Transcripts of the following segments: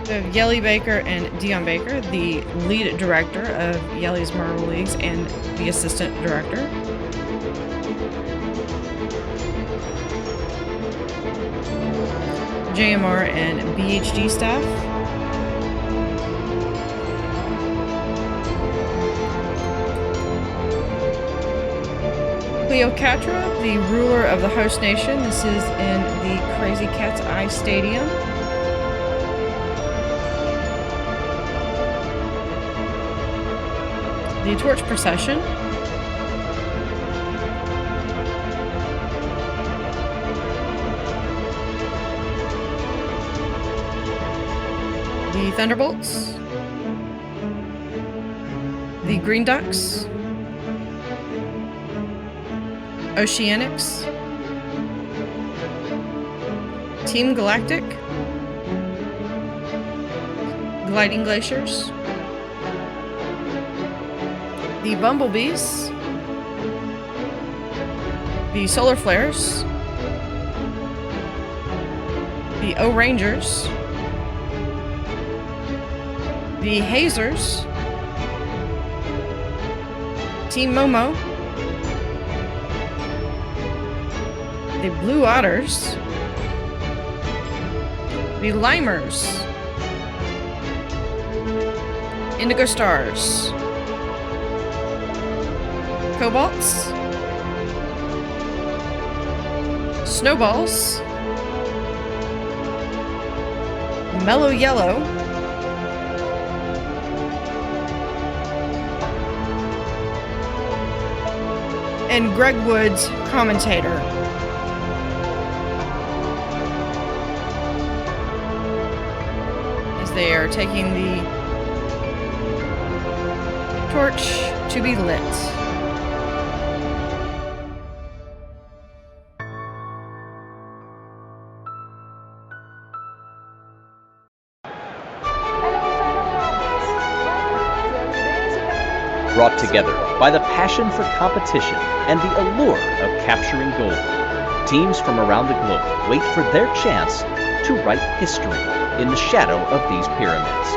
of Yelle Baker and Dion Baker, the lead director of Yelle's Marble Leagues and the assistant director. JMR and BHD staff. Cleopatra, the ruler of the host nation. This is in the Crazy Cat's Eye Stadium. The torch procession. The Thunderbolts. The Green Ducks. Oceanics. Team Galactic. Gliding Glaciers. The Bumblebees. The Solar Flares. The O-Rangers. The Hazers. Team Momo. The Blue Otters. The Limers. Indigo Stars. Cobalts. Snowballs. Mellow Yellow. And Greg Woods, commentator. As they are taking the torch to be lit. Brought together by the passion for competition and the allure of capturing gold, teams from around the globe wait for their chance to write history in the shadow of these pyramids.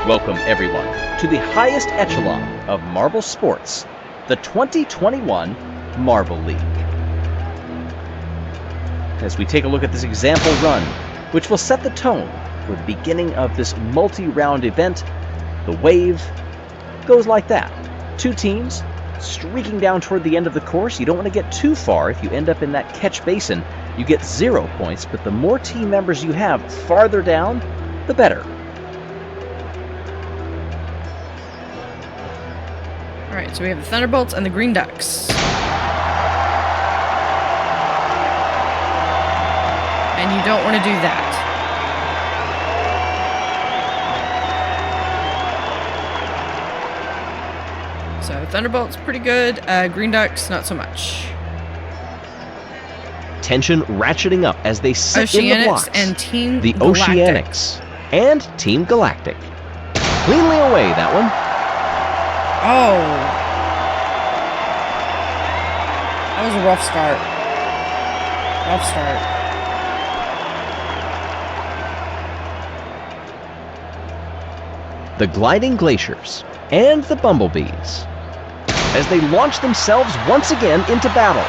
Welcome everyone to the highest echelon of marble sports, the 2021 Marble League. As we take a look at this example run, which will set the tone for the beginning of this multi-round event, the wave goes like that. Two teams streaking down toward the end of the course. You don't want to get too far. If you end up in that catch basin, you get 0 points, but the more team members you have farther down, the better. All right, so we have the Thunderbolts and the Green Ducks. And you don't want to do that. So Thunderbolts pretty good, Green Ducks not so much. Tension ratcheting up as they sit in the blocks. And Team the Galactic. Oceanics and Team Galactic. Cleanly away, that one. Oh. That was a rough start. Rough start. The Gliding Glaciers and the Bumblebees as they launch themselves once again into battle.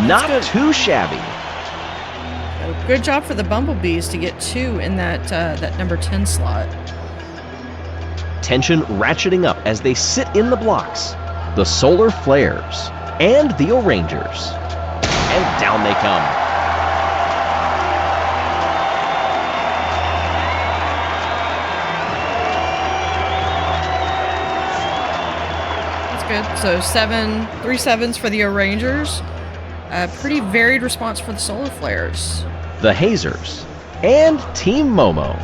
Not too shabby. So good job for the Bumblebees to get 2 in that number 10 slot. Tension ratcheting up as they sit in the blocks. The Solar Flares and the O-Rangers. And down they come. Good. So 3 sevens for the O-Rangers. Pretty varied response for the Solar Flares. The Hazers and Team Momo.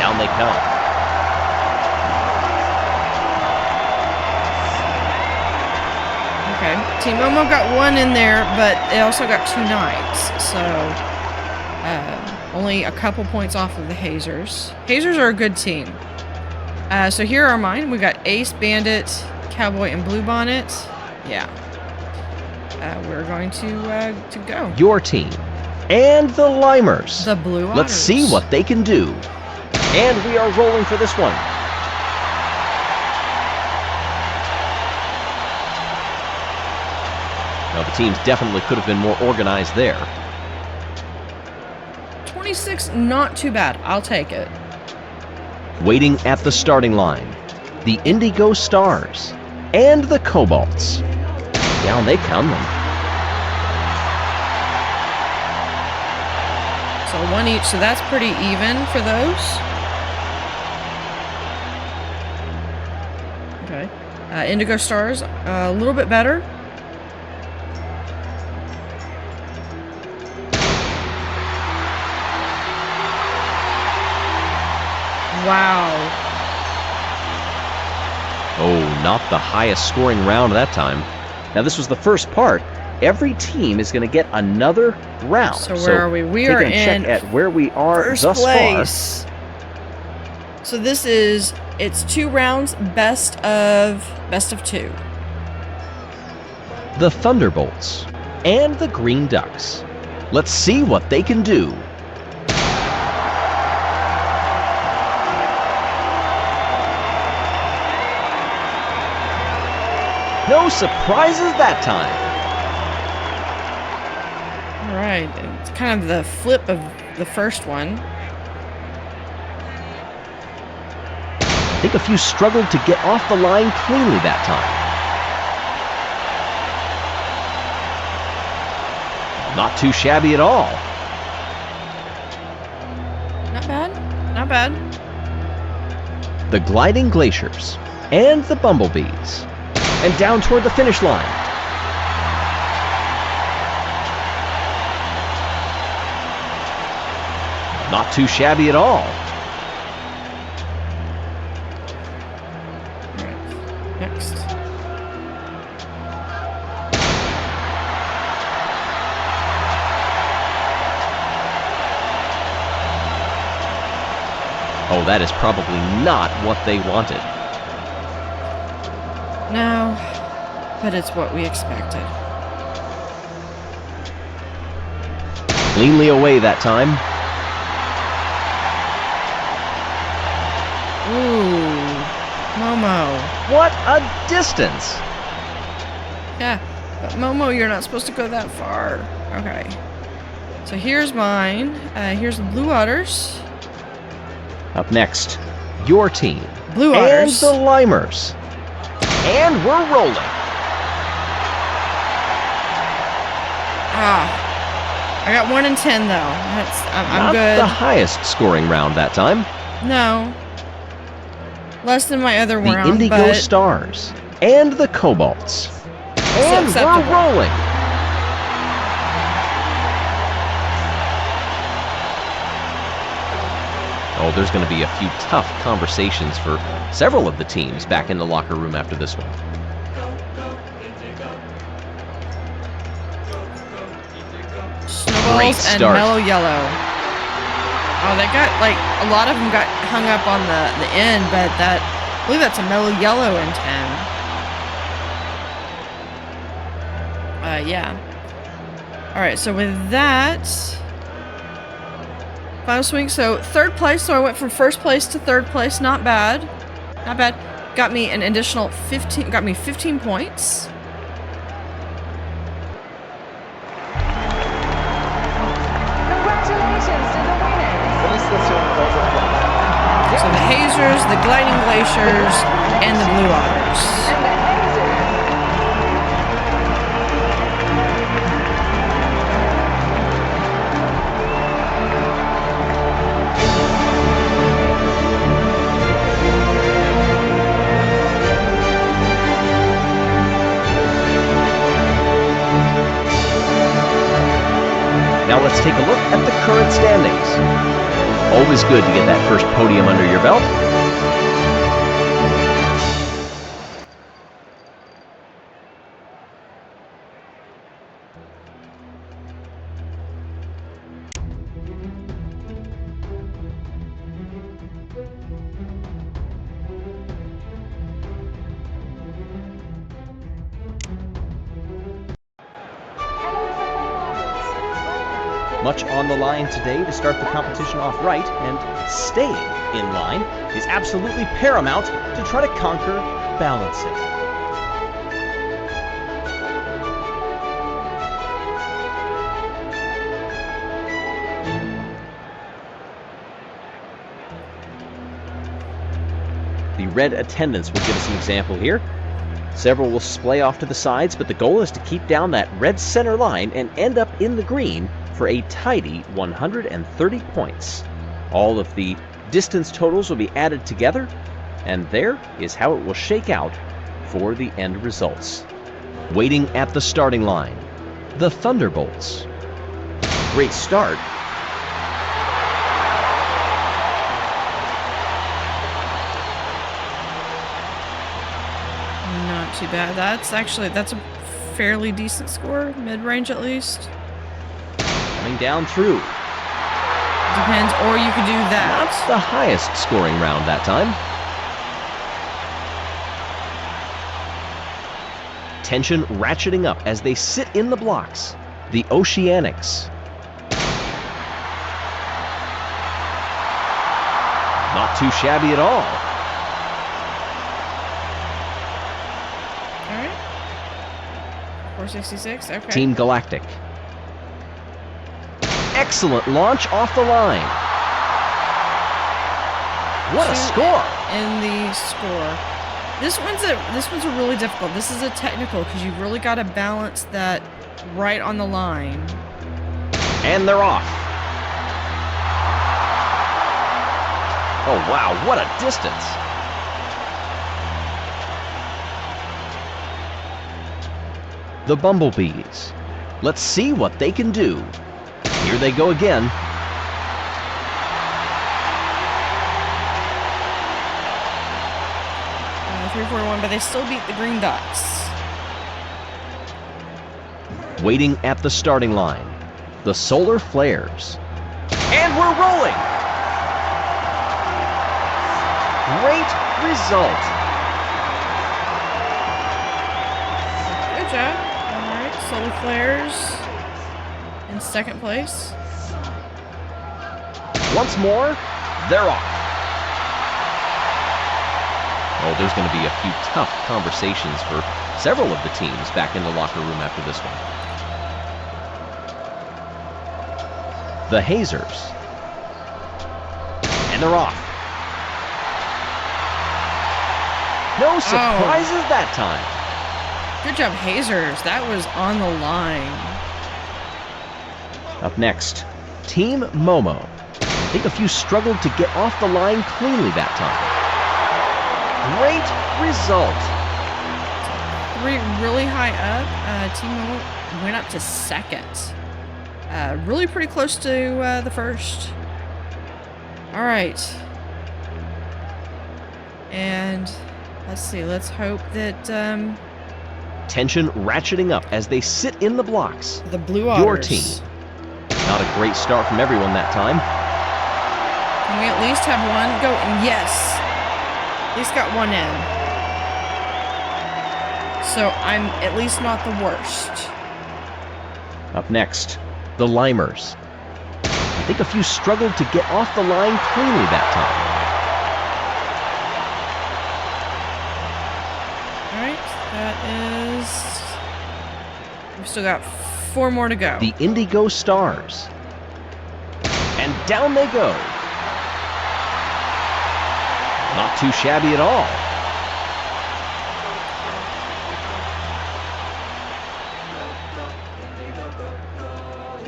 Down they come. Okay. Team Momo got 1 in there, but they also got 2 9s. So only a couple points off of the Hazers. Hazers are a good team. So here are mine. We got Ace, Bandit, Cowboy, and Bluebonnet. Yeah. we're going to go. Your team and the Limers. The Blue Otters. Let's see what they can do. And we are rolling for this one. Now, the teams definitely could have been more organized there. 26, not too bad. I'll take it. Waiting at the starting line, the Indigo Stars and the Cobalts. Down they come. So one each, so that's pretty even for those. Okay. Indigo Stars, a little bit better. Wow. Oh, not the highest scoring round that time. Now, this was the first part. Every team is going to get another round. So where are we? We are in check at where we are first thus place. far. So this is, it's 2 rounds, best of 2. The Thunderbolts and the Green Ducks. Let's see what they can do. No surprises that time. All right, it's kind of the flip of the first one. I think a few struggled to get off the line cleanly that time. Not too shabby at all. Not bad, not bad. The Gliding Glaciers and the Bumblebees. And down toward the finish line. Not too shabby at all. All right, next. Oh, that is probably not what they wanted. No, but it's what we expected. Cleanly away that time. Ooh, Momo. What a distance! Yeah, but Momo, you're not supposed to go that far. Okay. So here's mine. Here's the Blue Otters. Up next, your team. Blue Otters. And the Limers. And we're rolling. Ah, I got 1 in 10 though. I'm Not good. the highest scoring round that time. No, less than my other The round. Indigo but Stars and the Cobalts. And acceptable. we're rolling. Oh, there's going to be a few tough conversations for several of the teams back in the locker room after this one. Snowballs and start. Mellow Yellow. Oh, they got, like, a lot of them got hung up on the end, but I believe that's a Mellow Yellow in 10. Yeah. Alright, so with that, final swing, so 3rd place, so I went from 1st place to 3rd place, not bad. Not bad. Got me an additional 15, got me 15 points. So the Hazers, the Gliding Glaciers, and the Blue Otters. Now let's take a look at the current standings. Always good to get that first podium under your belt. Much on the line today to start the competition off right, and staying in line is absolutely paramount to try to conquer balancing. The red attendants will give us an example here. Several will splay off to the sides, but the goal is to keep down that red center line and end up in the green for a tidy 130 points. All of the distance totals will be added together, and there is how it will shake out for the end results. Waiting at the starting line, the Thunderbolts. Great start. Not too bad. That's a fairly decent score, mid-range at least. Coming down through. Depends, or you could do that. That's the highest scoring round that time. Tension ratcheting up as they sit in the blocks. The Oceanics. Not too shabby at all. All right. 466, okay. Team Galactic. Excellent launch off the line. What a score! In the score. This one's a really difficult. This is a technical because you've really got to balance that right on the line. And they're off. Oh wow, what a distance. The Bumblebees. Let's see what they can do. Here they go again. 341, but they still beat the Green Dots. Waiting at the starting line, the Solar Flares. And we're rolling! Great result. Good job. All right, Solar Flares in second place. Once more, they're off. Oh, there's going to be a few tough conversations for several of the teams back in the locker room after this one. The Hazers. And they're off. No surprises that time. Good job, Hazers. That was on the line. Up next, Team Momo. I think a few struggled to get off the line cleanly that time. Great result. Really high up. Team Momo went up to second. Really pretty close to the first. All right. And let's see. Let's hope that tension ratcheting up as they sit in the blocks. The Blue Otters. Your team. Not a great start from everyone that time. Can we at least have one go? Yes. At least got one in. So I'm at least not the worst. Up next, the Limers. I think a few struggled to get off the line cleanly that time. Alright, that is... We've still got 4 more to go. The Indigo Stars. And down they go. Not too shabby at all.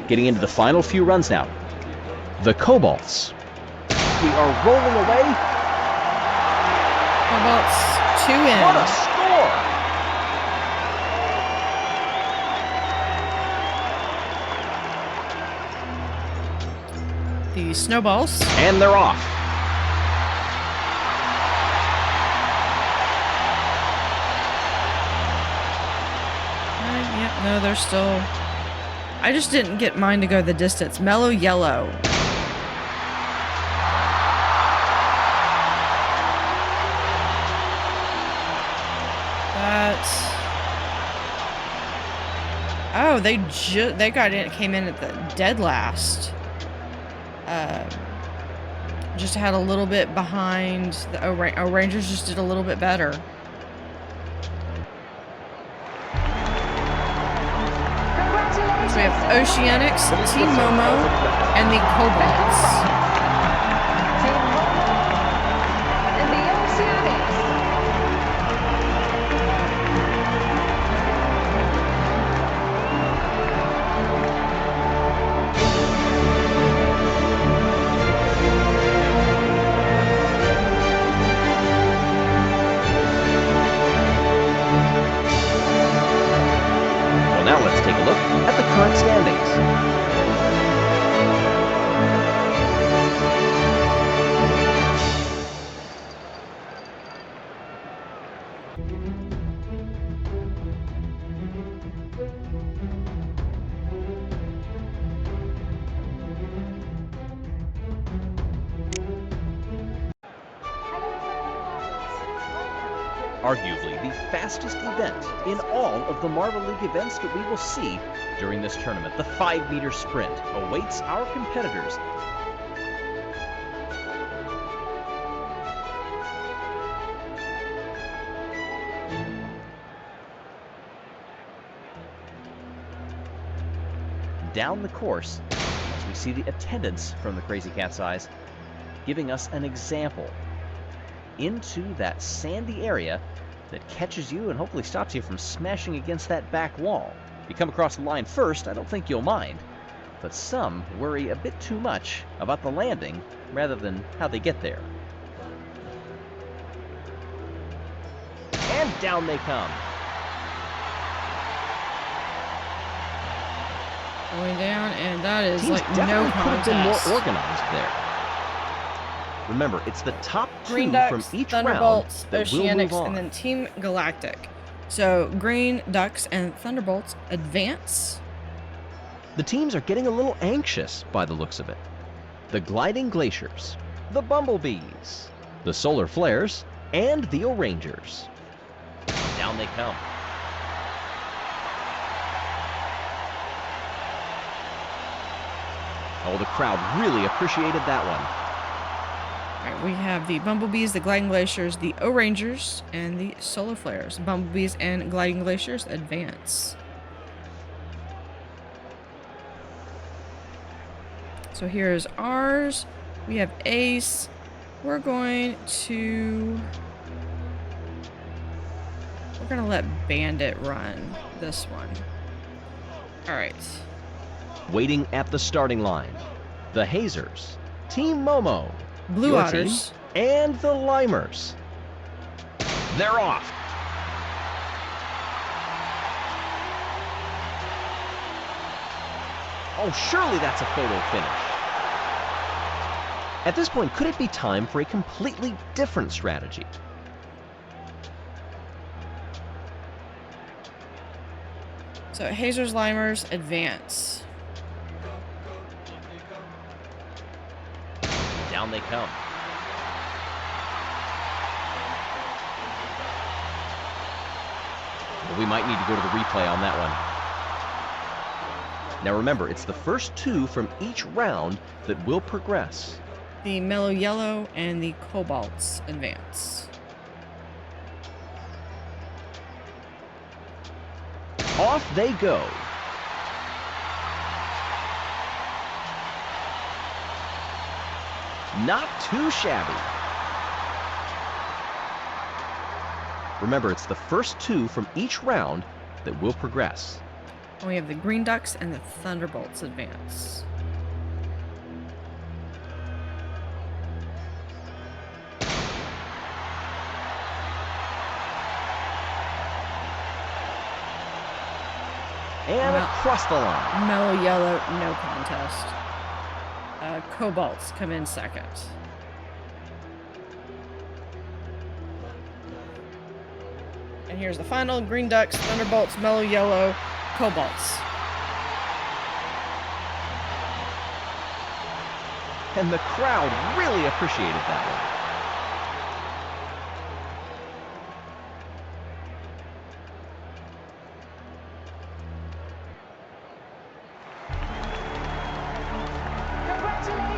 Getting into the final few runs now. The Cobalts. We are rolling away. Cobalts 2 in. What a score! The Snowballs. And they're off. Yep, no, they're still... I just didn't get mine to go the distance. Mellow Yellow. Oh, they came in at the dead last. Just had a little bit behind. The Rangers just did a little bit better. So we have Oceanics, Team Momo, and the Cobalts. Now let's take a look at the current standings. Arguably the fastest event in all of the Marble League events that we will see during this tournament. The 5-meter sprint awaits our competitors. Down the course, as we see the attendants from the Crazy Cat's Eyes giving us an example into that sandy area that catches you and hopefully stops you from smashing against that back wall. If you come across the line first, I don't think you'll mind, but some worry a bit too much about the landing rather than how they get there. And down they come. Going down, and that is Teams like no definitely could have been more contest. organized there. Remember, it's the top Green two Ducks, from each Thunderbolts, round that will move Oceanics, on. and then Team Galactic. So Green Ducks and Thunderbolts advance. The teams are getting a little anxious by the looks of it. The Gliding Glaciers, the Bumblebees, the Solar Flares, and the O'Rangers. Down they come. Oh, the crowd really appreciated that one. All right, we have the Bumblebees, the Gliding Glaciers, the O'Rangers, and the Solar Flares. Bumblebees and Gliding Glaciers advance. So here's ours. We have Ace. We're gonna let Bandit run this one. All right. Waiting at the starting line, the Hazers, Team Momo, Blue your Otters, team, and the Limers. They're off. Oh, surely that's a photo finish. At this point, could it be time for a completely different strategy? So Hazers, Limers advance. Down they come. Well, we might need to go to the replay on that one. Now remember, it's the first two from each round that will progress. The Mellow Yellow and the Cobalts advance. Off they go. Not too shabby. Remember, it's the first two from each round that will progress. And we have the Green Ducks and the Thunderbolts advance. And across the line. Mellow Yellow, no contest. Cobalts come in second. And here's the final. Green Ducks, Thunderbolts, Mellow Yellow, Cobalts. And the crowd really appreciated that one.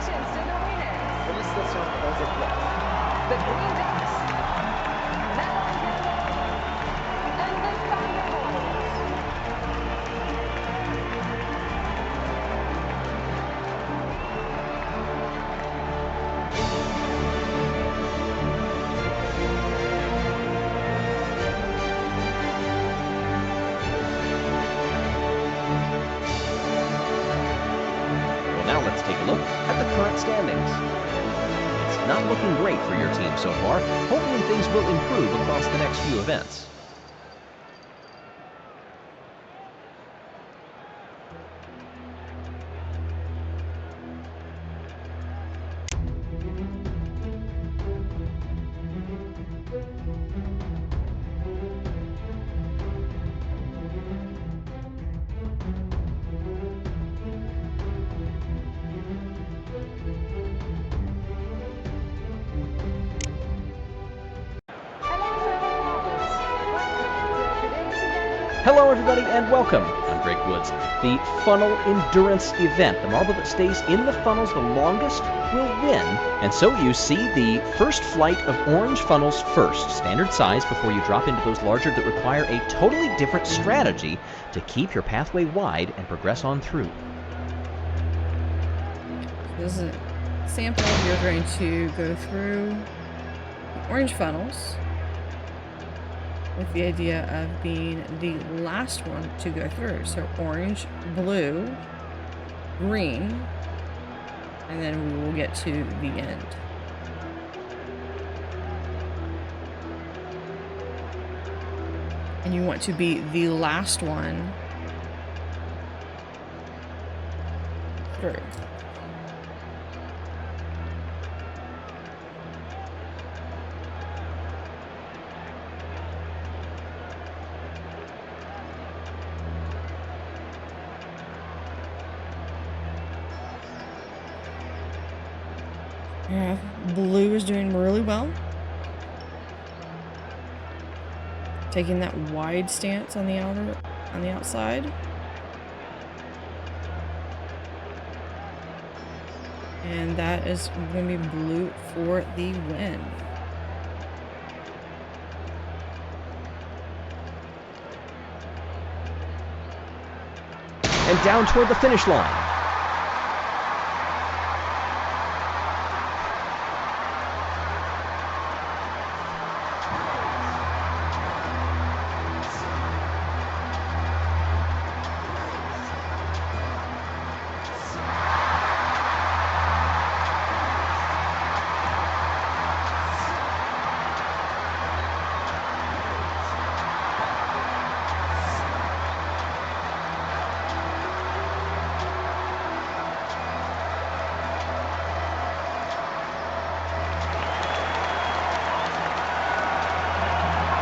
Félicitations pour vos éclats. The Green Ducks, Mellow Yellow, and the Thunderbolts. Well, now let's take a look at the current standings. It's not looking great for your team so far. Hopefully things will improve across the next few events. Hello everybody and welcome. I'm Greg Woods. The Funnel Endurance event. The marble that stays in the funnels the longest will win. And so you see the first flight of orange funnels first, standard size, before you drop into those larger that require a totally different strategy to keep your pathway wide and progress on through. This is a sample. You're going to go through the orange funnels with the idea of being the last one to go through. So orange, blue, green, and then we will get to the end. And you want to be the last one through. Yeah, blue is doing really well. Taking that wide stance on the outside. And that is going to be blue for the win. And down toward the finish line.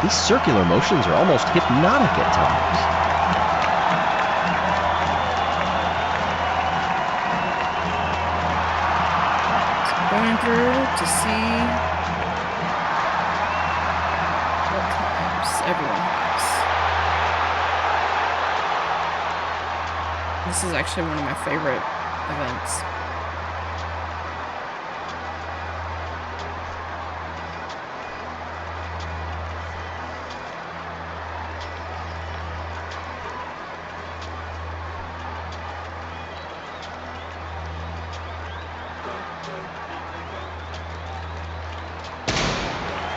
These circular motions are almost hypnotic at times. So going through to see what times everyone has. This is actually one of my favorite events.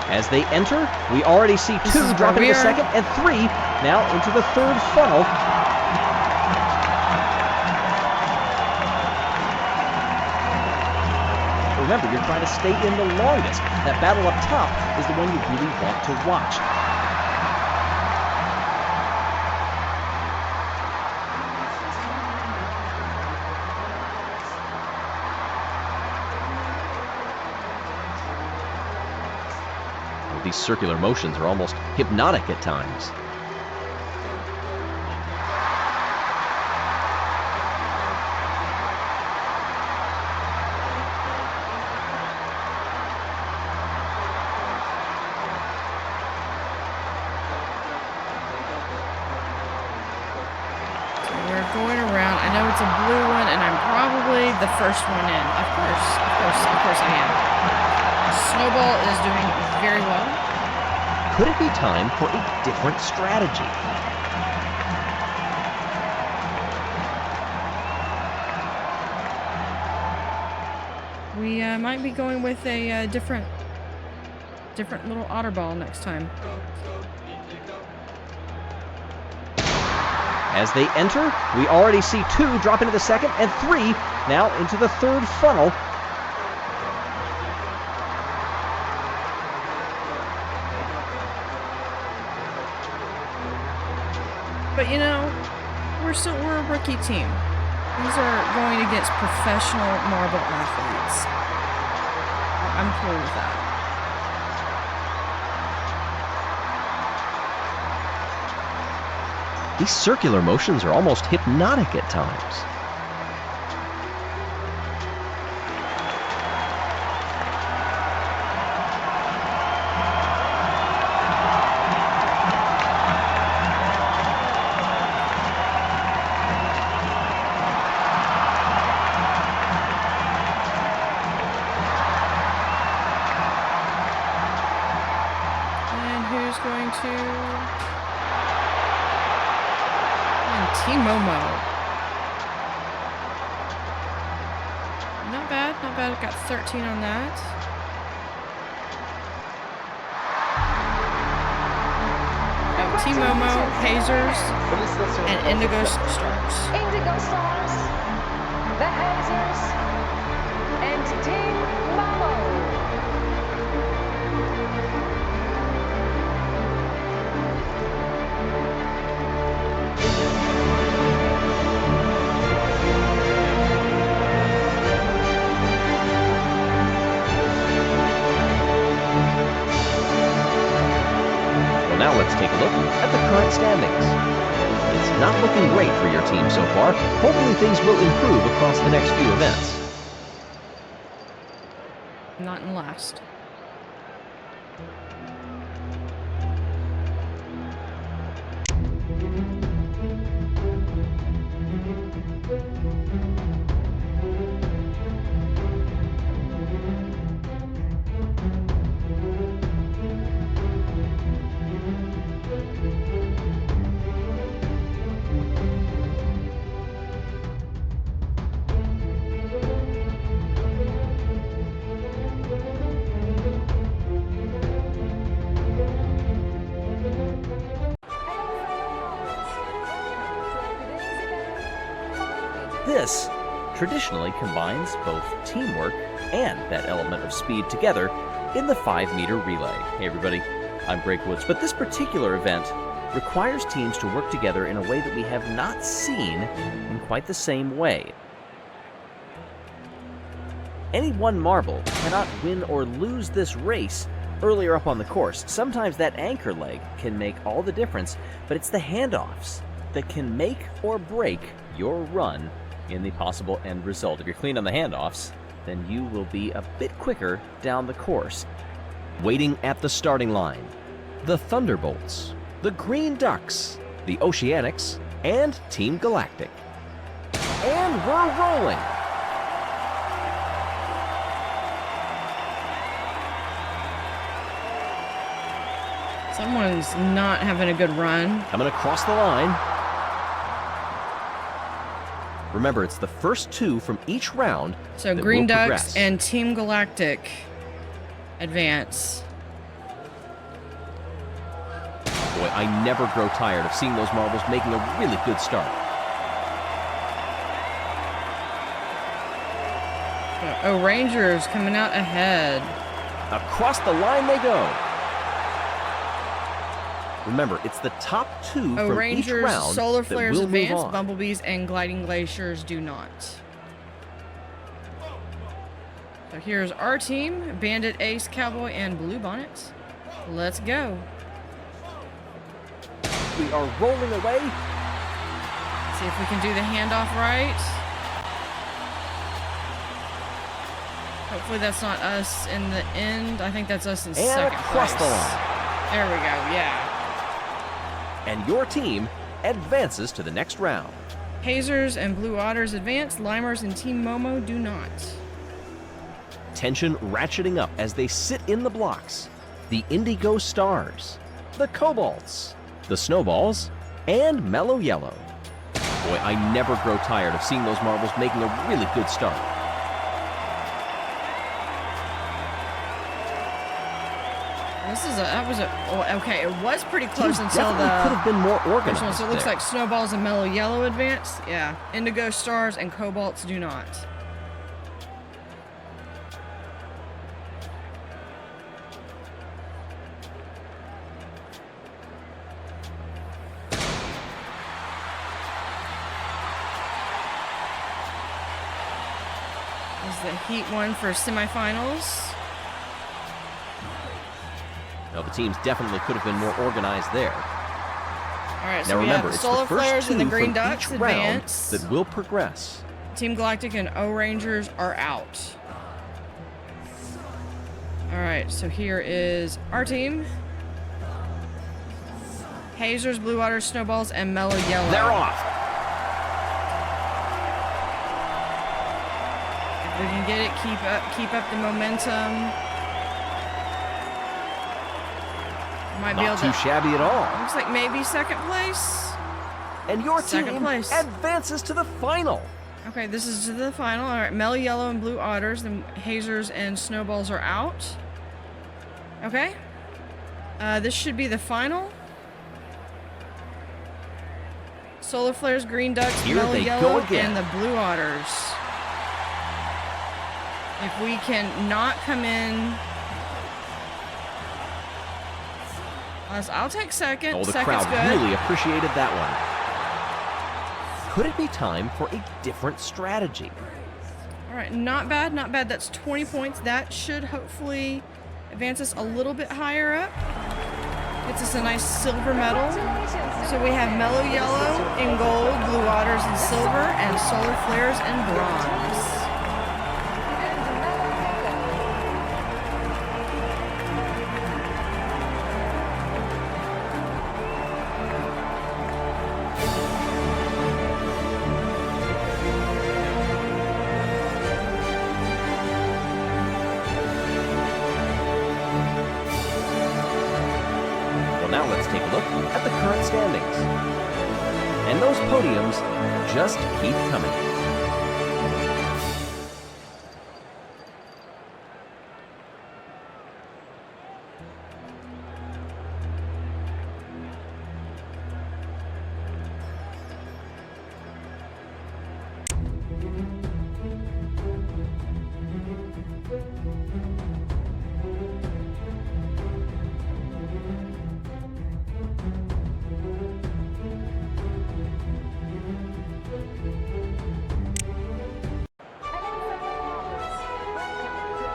As they enter, we already see This two is drop where into we the are. second and three now into the third funnel. Remember, you're trying to stay in the longest. That battle up top is the one you really want to watch. These circular motions are almost hypnotic at times. So we're going around. I know it's a blue one, and I'm probably the first one in. Of course I am. Snowball is doing very well. Could it be time for a different strategy? We might be going with a different little otter ball next time. As they enter, we already see 2 drop into the second and 3 now into the third funnel. But you know, we're a rookie team. These are going against professional marble athletes. I'm cool with that. These circular motions are almost hypnotic at times. And who's going to... Team Momo. Not bad. Got 13 on that. Oh, Team Momo, Hazers, and Indigo Stars. Indigo Stars, the Hazers, and Team Momo. Now let's take a look at the current standings. It's not looking great for your team so far. Hopefully things will improve across the next few events. Not in last. This traditionally combines both teamwork and that element of speed together in the 5-meter relay. Hey everybody, I'm Greg Woods, but this particular event requires teams to work together in a way that we have not seen in quite the same way. Any one marble cannot win or lose this race earlier up on the course. Sometimes that anchor leg can make all the difference, but it's the handoffs that can make or break your run in the possible end result. If you're clean on the handoffs, then you will be a bit quicker down the course. Waiting at the starting line, the Thunderbolts, the Green Ducks, the Oceanics, and Team Galactic. And we're rolling! Someone's not having a good run. Coming across the line. Remember, it's the first 2 from each round. So that Green will Ducks progress. and Team Galactic advance. Boy, I never grow tired of seeing those marbles making a really good start. Oh, Rangers coming out ahead. Across the line they go. Remember, it's the top 2 Oh, from Rangers, each round Solar that Flares will move advance, on. Bumblebees and Gliding Glaciers do not. So here's our team, Bandit, Ace, Cowboy, and Blue Bonnet. Let's go. We are rolling away. See if we can do the handoff right. Hopefully that's not us in the end. I think that's us in second across place. the line. There we go, yeah. And your team advances to the next round. Hazers and Blue Otters advance. Limers and Team Momo do not. Tension ratcheting up as they sit in the blocks. The Indigo Stars, the Cobalts, the Snowballs, and Mellow Yellow. Boy, I never grow tired of seeing those marbles making a really good start. Okay, it was pretty close Teams until definitely could have been more first one. organized So it looks there. like Snowballs and Mellow Yellow advance. Yeah, Indigo Stars and Cobalts do not. This is the Heat 1 for semifinals. Now, the teams definitely could have been more organized there. All right, so Now we remember, have it's Solar the first Flares two and the from Green each Ducks round advance. that will progress. Team Galactic and O-Rangers are out. All right, so here is our team. Hazers, Blue Otter, Snowballs, and Mellow Yellow. They're off. If we can get it, keep up the momentum. Might be able Not too to. shabby at all. Looks like maybe second place. And your Second team place. advances to the final. Okay, this is to the final. All right, Mellow Yellow and Blue Otters, then Hazers and Snowballs are out. Okay. This should be the final. Solar Flares, Green Ducks, Here Mellow they go Yellow, again. and the Blue Otters. If we can not come in... I'll take second. Oh, the Second's crowd good. really appreciated that one. Could it be time for a different strategy? All right, not bad, not bad. That's 20 points. That should hopefully advance us a little bit higher up. Gets us a nice silver medal. So we have Mellow Yellow in gold, Blue Otters in silver, and Solar Flares in bronze. Well, now let's take a look at the current standings. And those podiums just keep coming.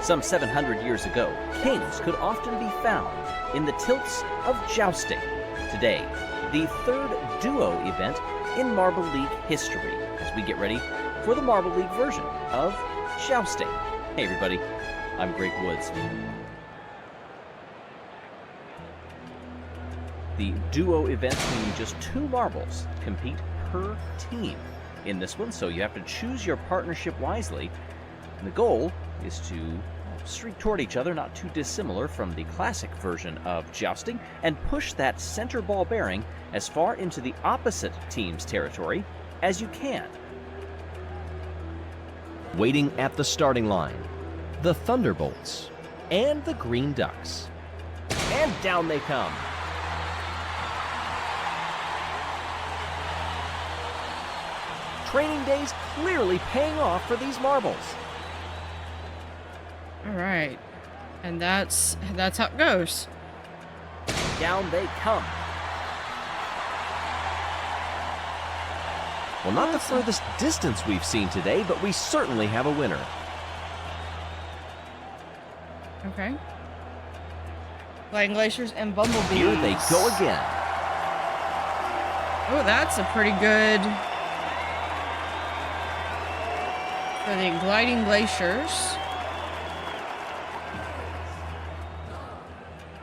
Some 700 years ago, kings could often be found in the tilts of jousting. Today, the third duo event in Marble League history, as we get ready for the Marble League version of jousting. Hey everybody, I'm Greg Woods. The duo event meaning just two marbles compete per team in this one, so you have to choose your partnership wisely. And the goal is to streak toward each other, not too dissimilar from the classic version of jousting, and push that center ball bearing as far into the opposite team's territory as you can. Waiting at the starting line, the Thunderbolts and the Green Ducks. And down they come. Training days clearly paying off for these marbles. All right, and that's how it goes. Down they come. Well, not the furthest distance we've seen today, but we certainly have a winner. Okay. Lightning Glaciers and Bumblebees. Here they go again. Oh, that's a pretty good for the Gliding Glaciers.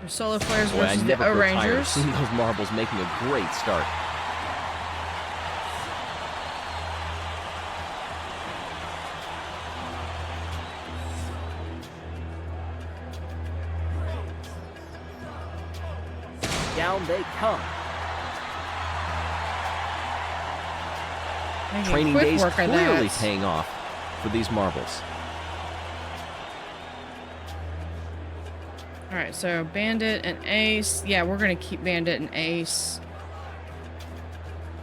Solar Flares Boy, I versus the never grow tired of O-Rangers. seeing those marbles making a great start. Down they come. Making Training quick days work of clearly that. paying off for these marbles. All right, so Bandit and Ace. Yeah, we're gonna keep Bandit and Ace.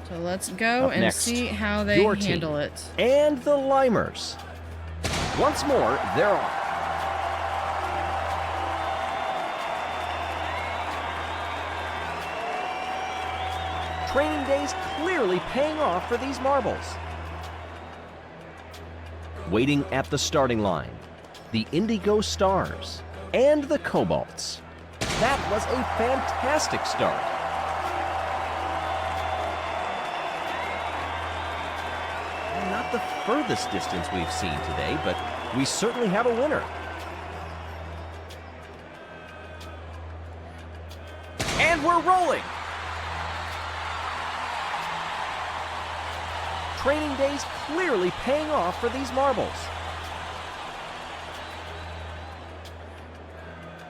So let's go Up and next, see how they your handle team. it. And the Limers. Once more, they're off. Training days clearly paying off for these marbles. Waiting at the starting line, the Indigo Stars and the Cobalts. That was a fantastic start. Not the furthest distance we've seen today, but we certainly have a winner. And we're rolling! Training days clearly paying off for these marbles.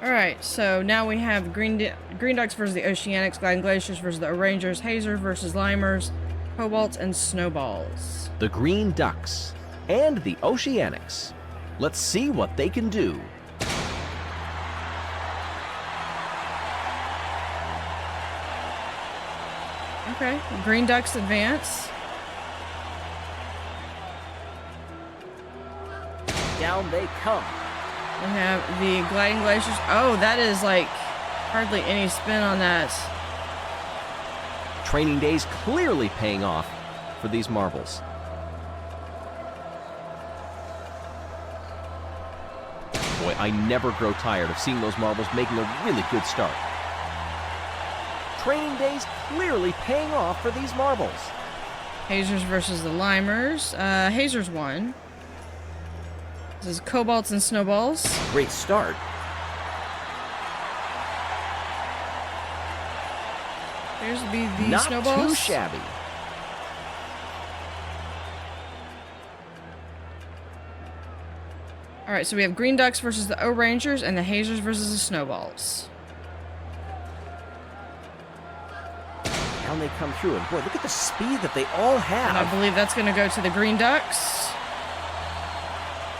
All right, so now we have Green Ducks versus the Oceanics, Gliding Glaciers versus the Rangers, Hazers versus Limers, Cobalts, and Snowballs. The Green Ducks and the Oceanics. Let's see what they can do. Okay, Green Ducks advance. Down they come. We have the Gliding Glaciers. Oh, that is like hardly any spin on that. Training days clearly paying off for these marbles. Boy, I never grow tired of seeing those marbles making a really good start. Training days clearly paying off for these marbles. Hazers versus the Limers. Hazers won. This is Cobalts and Snowballs. Great start. Here's to be the Not Snowballs. too shabby. All right, so we have Green Ducks versus the O-Rangers and the Hazers versus the Snowballs. Down they come through, and boy, look at the speed that they all And I have. believe that's going to go to the Green Ducks.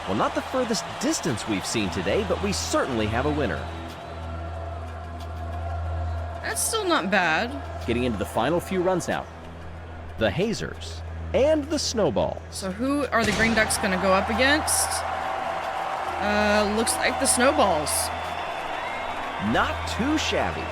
Well, not the furthest distance we've seen today, but we certainly have a winner. That's still not bad. Getting into the final few runs now. The Hazers and the Snowballs. So who are the Green Ducks going to go up against? Looks like the Snowballs. Not too shabby.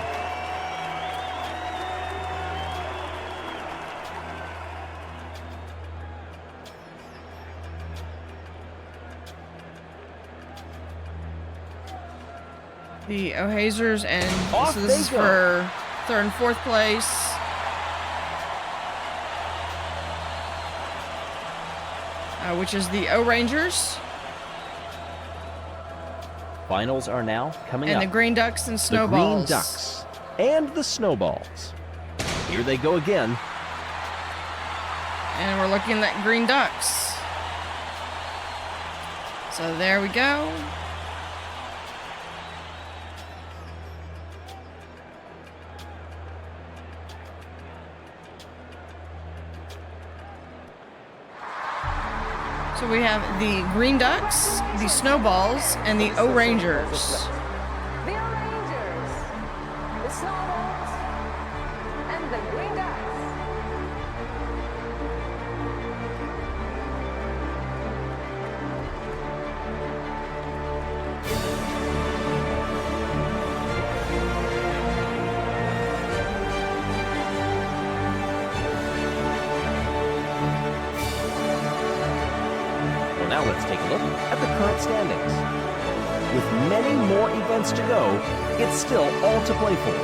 The O-Hazers and Off so this they is go. for third and fourth place. Which is the O-Rangers Finals are now coming and up. the Green Ducks and The Snowballs. Green Ducks and the Snowballs. Here they go again. And we're looking at Green Ducks. So there we go. So we have the Green Ducks, the Snowballs, and the O-Rangers. The Rangers, the Snowballs, and the Green Ducks. Well, now let's take a look at the current standings. With many more events to go, it's still all to play for.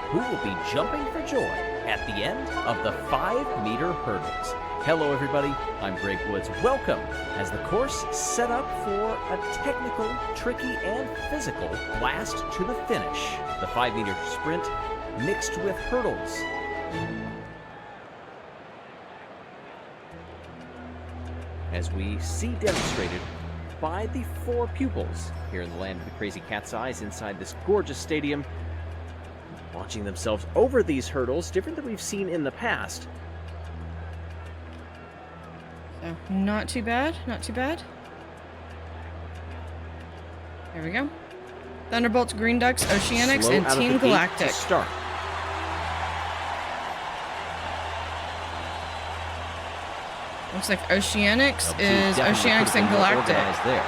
Who will be jumping for joy at the end of the 5-meter hurdles? Hello everybody, I'm Greg Woods. Welcome as the course set up for a technical, tricky, and physical blast to the finish. The 5-meter sprint mixed with hurdles. As we see demonstrated by the 4 pupils here in the land of the crazy cat's eyes inside this gorgeous stadium, launching themselves over these hurdles, different than we've seen in the past. So, not too bad, not too bad. There we go. Thunderbolts, Green Ducks, Oceanics, Slow and out of Team the gate Galactic. to start. Looks like Oceanics LG is definitely Oceanics could have and been more Galactic. organized there.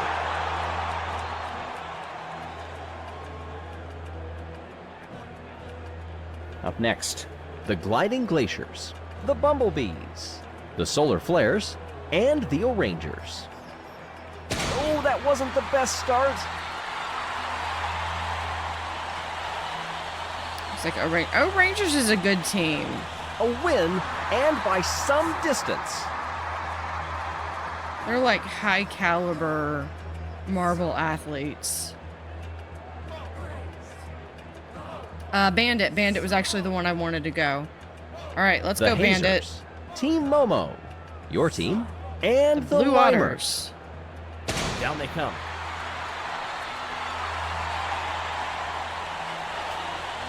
Up next, the Gliding Glaciers, the Bumblebees, the Solar Flares, and the O'Rangers. Oh, that wasn't the best start. Looks like O'Rangers is a good team. A win, and by some distance. They're like high caliber marble athletes. Bandit. Bandit was actually the one I wanted to go. All right, let's go, Bandit. Hazers, Team Momo, your team, and the Blue Limers. Otters. Down they come.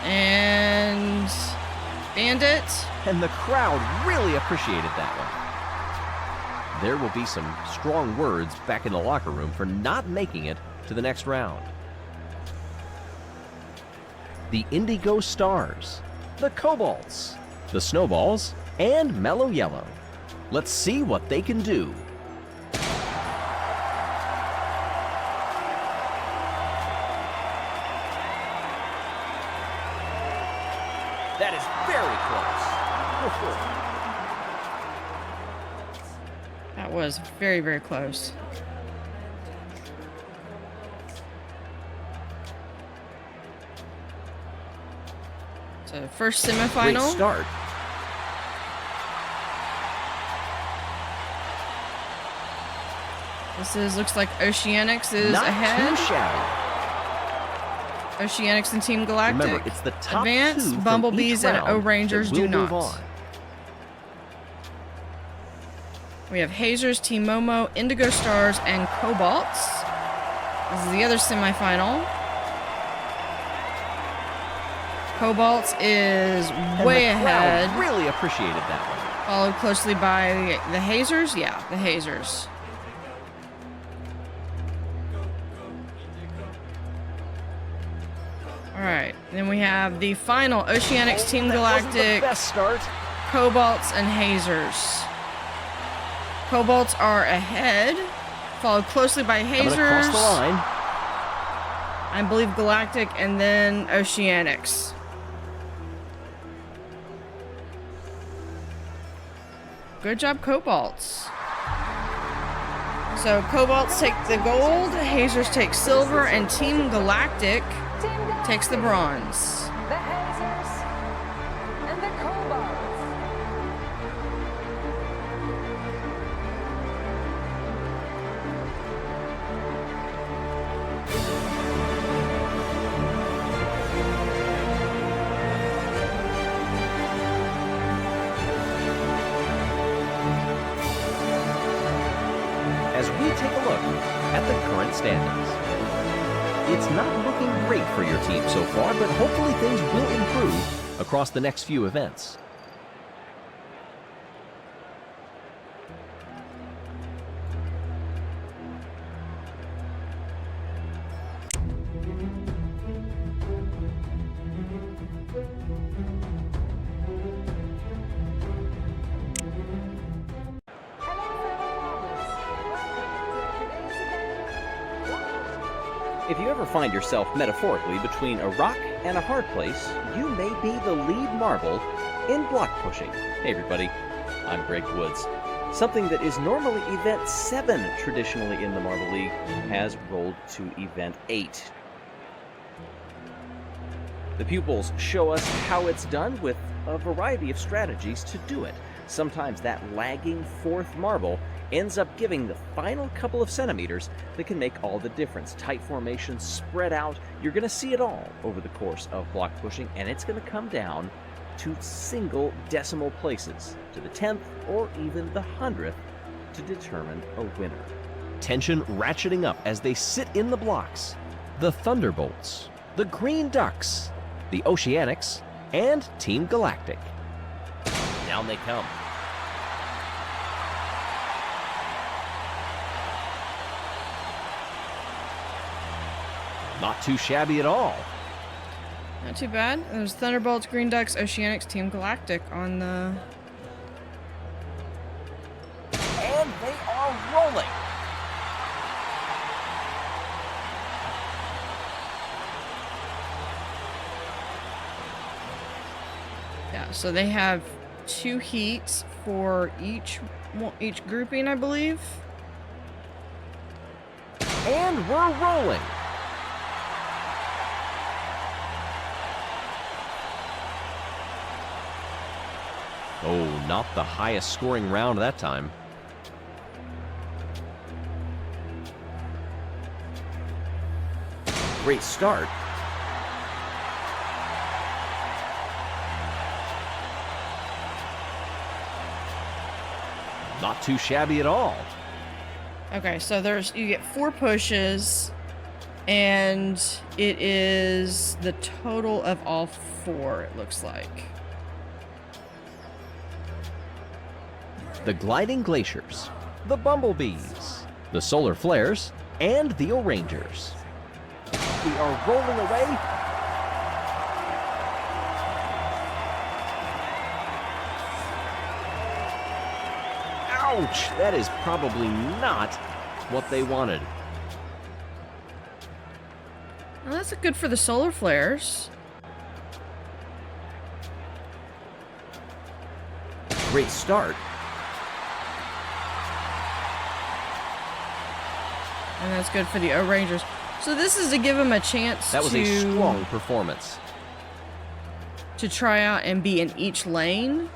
And Bandit. And the crowd really appreciated that one. There will be some strong words back in the locker room for not making it to the next round. The Indigo Stars, the Cobalts, the Snowballs, and Mellow Yellow. Let's see what they can do. That is very close. That was very, very close. So first Great semifinal. start. Looks like Oceanics is Not ahead. too shabby. Oceanics and Team Galactic. Remember, it's the top Advance, 2 from Bumblebees, each and round O'Rangers that do will not. move on. We have Hazers, Team Momo, Indigo Stars, and Cobalts. This is the other semifinal. Cobalts is And way the crowd ahead. really appreciated that one. Followed closely by the Hazers. Yeah, the Hazers. Alright, then we have the final Oceanics, Team That wasn't the Galactic, best start. Cobalts, and Hazers. Cobalts are ahead, followed closely by I'm gonna Hazers, cross the line. I believe Galactic, and then Oceanics. Good job, Cobalts. So Cobalts take the gold, Hazers take silver, and Team Galactic Team Galactic, takes the bronze. the Hazers, and the Cobalts. As we take a look at the current standings. It's not looking great for your team so far, but hopefully things will improve across the next few events. If you ever find yourself metaphorically between a rock and a hard place, you may be the lead marble in block pushing. Hey everybody, I'm Greg Woods. Something that is normally Event 7 traditionally in the Marble League has rolled to Event 8. The pupils show us how it's done with a variety of strategies to do it. Sometimes that lagging fourth marble ends up giving the final couple of centimeters that can make all the difference. Tight formations, spread out, you're going to see it all over the course of block pushing, and it's going to come down to single decimal places, to the 10th or even the 100th, to determine a winner. Tension ratcheting up as they sit in the blocks. The Thunderbolts, the Green Ducks, the Oceanics, and Team Galactic. Down they come. Not too shabby at all. Not too bad. There's Thunderbolts, Green Ducks, Oceanics, Team Galactic on the... And they are rolling. Yeah, so they have 2 heats for each grouping, I believe. And we're rolling. Oh, not the highest scoring round that time. Great start. Not too shabby at all. Okay, so you get 4 pushes, and it is the total of all 4, it looks like. The Gliding Glaciers, the Bumblebees, the Solar Flares, and the O'Rangers. We are rolling away. Ouch! That is probably not what they wanted. Well, that's good for the Solar Flares. Great start. And that's good for the O'Rangers. So this is to give them a chance That was a strong performance. to try out and be in each lane.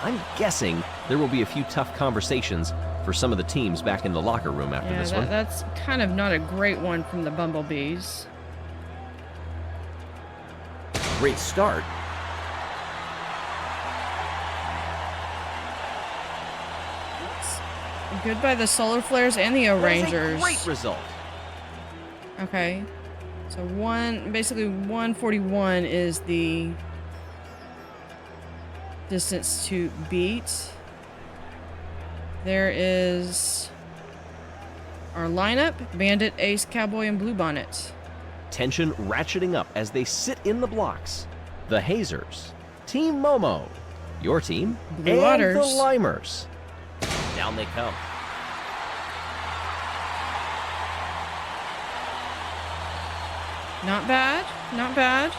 I'm guessing there will be a few tough conversations for some of the teams back in the locker room after this one. That's kind of not a great one from the Bumblebees. Great start. Good by the Solar Flares and the O'Rangers. Great result. Okay. So basically 141 is the distance to beat. There is our lineup: Bandit, Ace, Cowboy, and Bluebonnet. Tension ratcheting up as they sit in the blocks. The Hazers, Team Momo, your team, Blue and Otters. the Limers. Down they come. Not bad, not bad.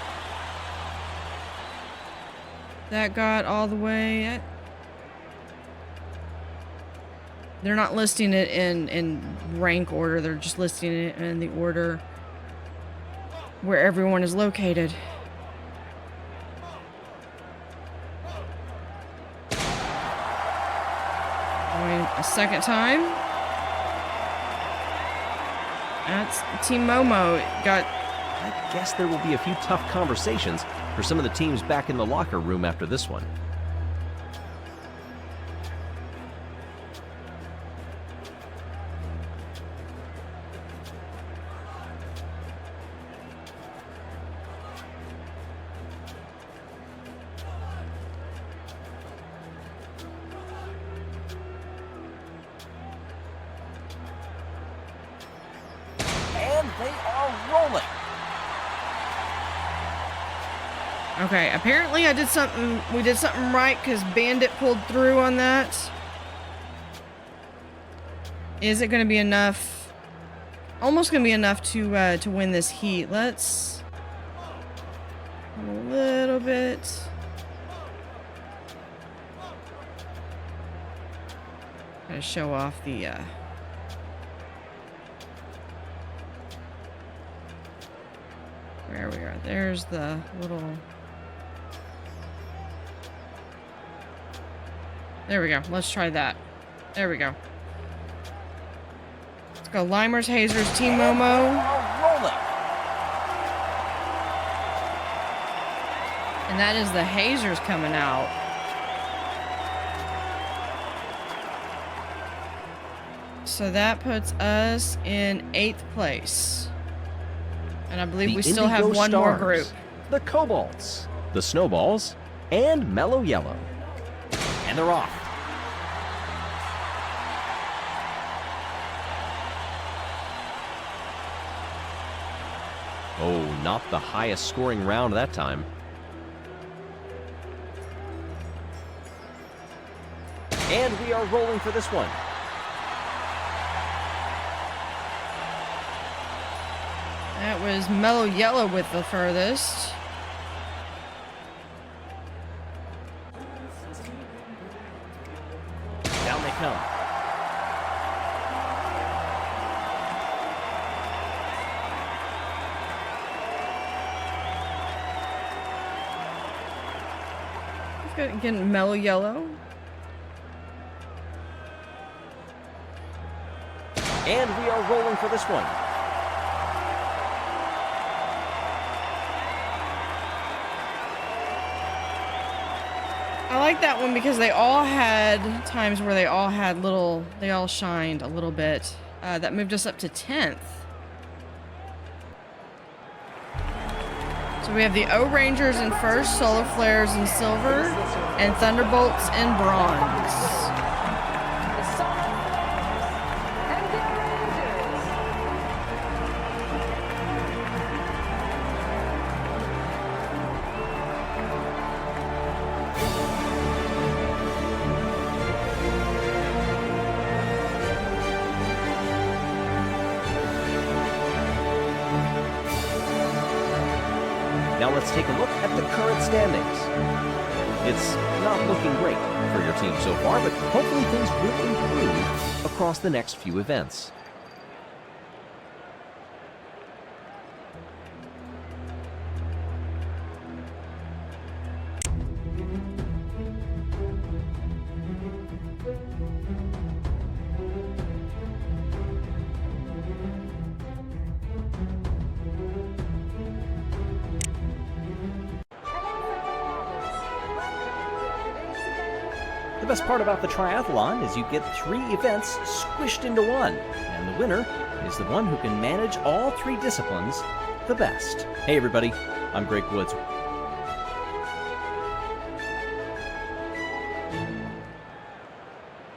That got all the way. They're not listing it in rank order. They're just listing it in the order where everyone is located. Going a second time. That's Team Momo. I guess there will be a few tough conversations for some of the teams back in the locker room after this one. And they are rolling. Okay, apparently we did something right because Bandit pulled through on that. Is it going to be enough? Almost going to be enough to win this heat. Let's a little bit. Gotta show off the there's the little... There we go. Let's try that. There we go. Let's go Limers, Hazers, Team Momo. Rolling. And that is the Hazers coming out. So that puts us in 8th place. And I believe we still have one more group. The Cobalts, the Snowballs, and Mellow Yellow. And they're off. Oh, not the highest scoring round that time. And we are rolling for this one. That was Mellow Yellow with the furthest. Down they come. Again, Mellow Yellow. And we are rolling for this one. I like that one because they all had times where they all shined a little bit. That moved us up to 10th. So we have the O-Rangers in first, Solar Flares in silver, and Thunderbolts in bronze. The Solar Flares and the Rangers. Now let's take a look at the current standings. It's not looking great for your team so far, but hopefully things will improve across the next few events. The best part about the triathlon is you get 3 events squished into one, and the winner is the one who can manage all 3 disciplines the best. Hey everybody, I'm Greg Woods.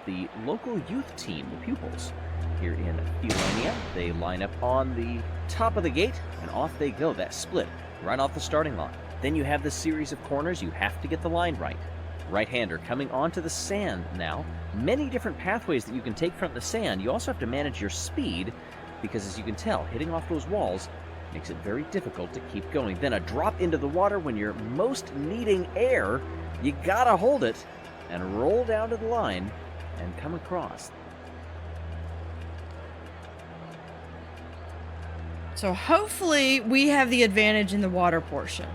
The local youth team, the pupils, here in Eulania, they line up on the top of the gate, and off they go. That split right off the starting line. Then you have this series of corners. You have to get the line right. Right-hander coming onto the sand now. Many different pathways that you can take from the sand. You also have to manage your speed because, as you can tell, hitting off those walls makes it very difficult to keep going. Then a drop into the water when you're most needing air. You gotta hold it and roll down to the line and come across. So hopefully we have the advantage in the water portion.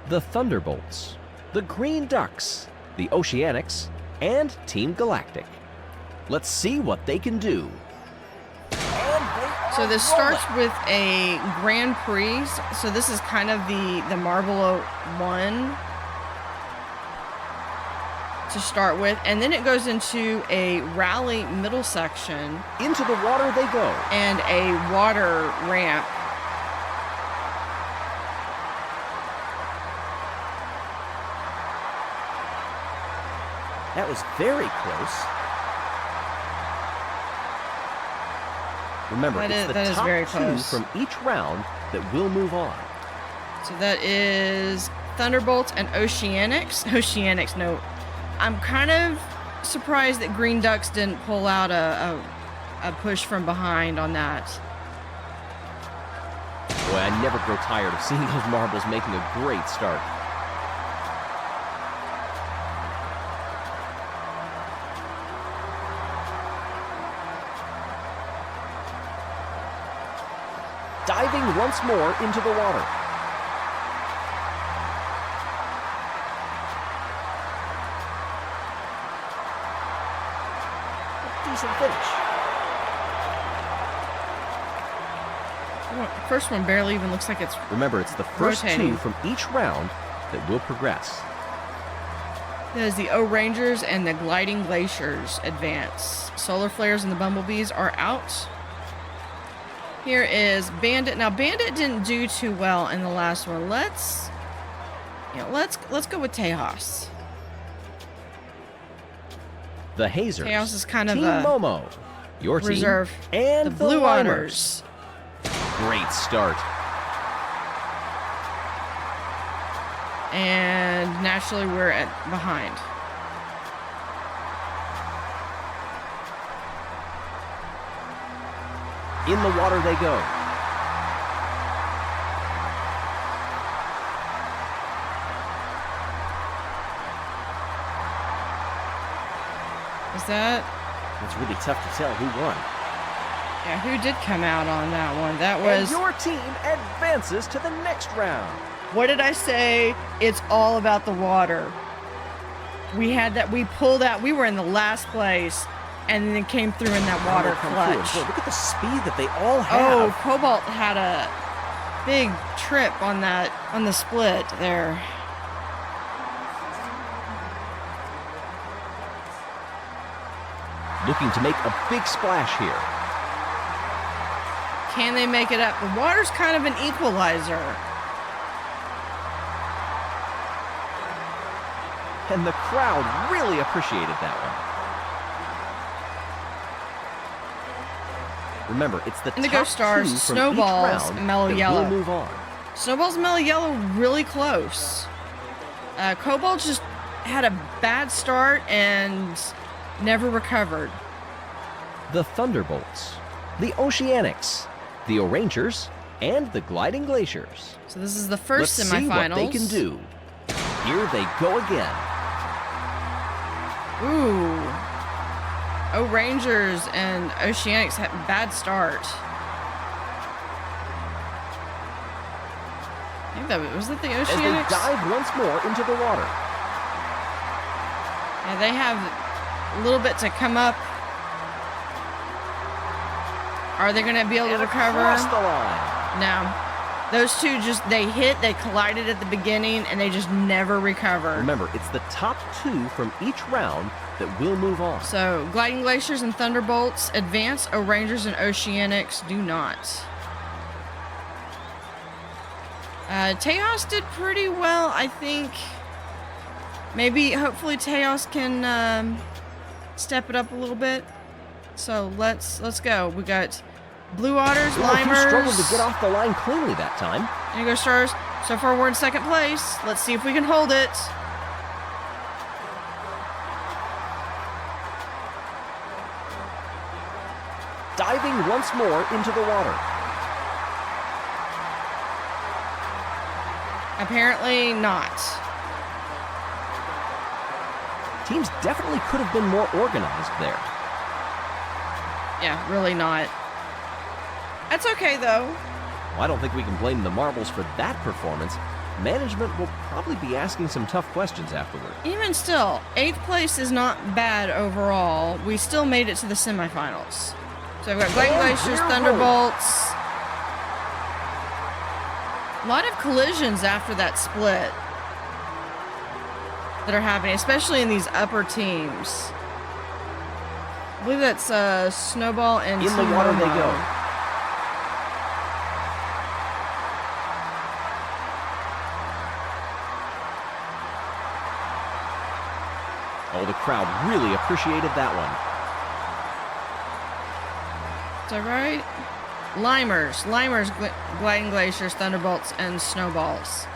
The Thunderbolts, the Green Ducks, the Oceanics, and Team Galactic. Let's see what they can do. So this starts with a Grand Prix. So this is kind of the Marble one to start with. And then it goes into a rally middle section. Into the water they go. And a water ramp. That was very close. Remember, it's the top very 2 close. from each round that will move on. So that is Thunderbolts and Oceanics. Oceanics, no. I'm kind of surprised that Green Ducks didn't pull out a push from behind on that. Boy, I never grow tired of seeing those marbles making a great start. diving once more into the water. A decent finish. First one barely even looks like it's Remember, it's the first rotating. 2 from each round that will progress. There's the O-Rangers and the Gliding Glaciers advance. Solar Flares and the Bumblebees are out. Here is Bandit. Now, Bandit didn't do too well in the last one. Let's go with Tejas. The Hazers. Tejas is kind of Team a Momo. Your team. reserve. And The Blue Limers. Otters. Great start. And naturally, we're behind. In the water they go. Is that... It's really tough to tell who won. Yeah, who did come out on that one? That And was... your team advances to the next round. What did I say? It's all about the water. We had that. We pulled out. We were in the last place, and then it came through in that water Come through. clutch. Boy, look at the speed that they all Oh, have. Cobalt had a big trip on the split there. Looking to make a big splash here. Can they make it up? The water's kind of an equalizer. And the crowd really appreciated that one. Remember, it's the Indigo top Stars, 2 from Snowballs, each round Mellow that Yellow. will move on. Snowball's and Mellow Yellow really close. Cobalt just had a bad start and never recovered. The Thunderbolts, the Oceanics, the O'Rangers, and the Gliding Glaciers. So this is the first Let's semifinals. see what they can do. Here they go again. Ooh. O-Rangers and Oceanics had a bad start. I think that was it the As Oceanics? they dive once more into the water. Yeah, they have a little bit to come up. Are they going to be able to And recover? across the line. No. Those two they collided at the beginning, and they just never recovered. Remember, it's the top 2 from each round that will move on. So, Gliding Glaciers and Thunderbolts advance. O-Rangers and Oceanics do not. Tejas did pretty well, I think. Maybe, hopefully, Tejas can step it up a little bit. So let's go. We got Blue Otters, Well, he Limers. struggled to get off the line cleanly that time. Indigo Stars. So far, we're in second place. Let's see if we can hold it. Diving once more into the water. Apparently not. Teams definitely could have been more organized there. Yeah, really not. That's okay, though. Well, I don't think we can blame the Marbles for that performance. Management will probably be asking some tough questions afterward. Even still, 8th place is not bad overall. We still made it to the semifinals. So I've got Gliding And Glaciers, we're Thunderbolts. A lot of collisions after that split that are happening, especially in these upper teams. I believe that's Snowball and In the Team water they Momo. go. Oh, the crowd really appreciated that one. Is that right? Limers, Gliding Glaciers, Thunderbolts, and Snowballs.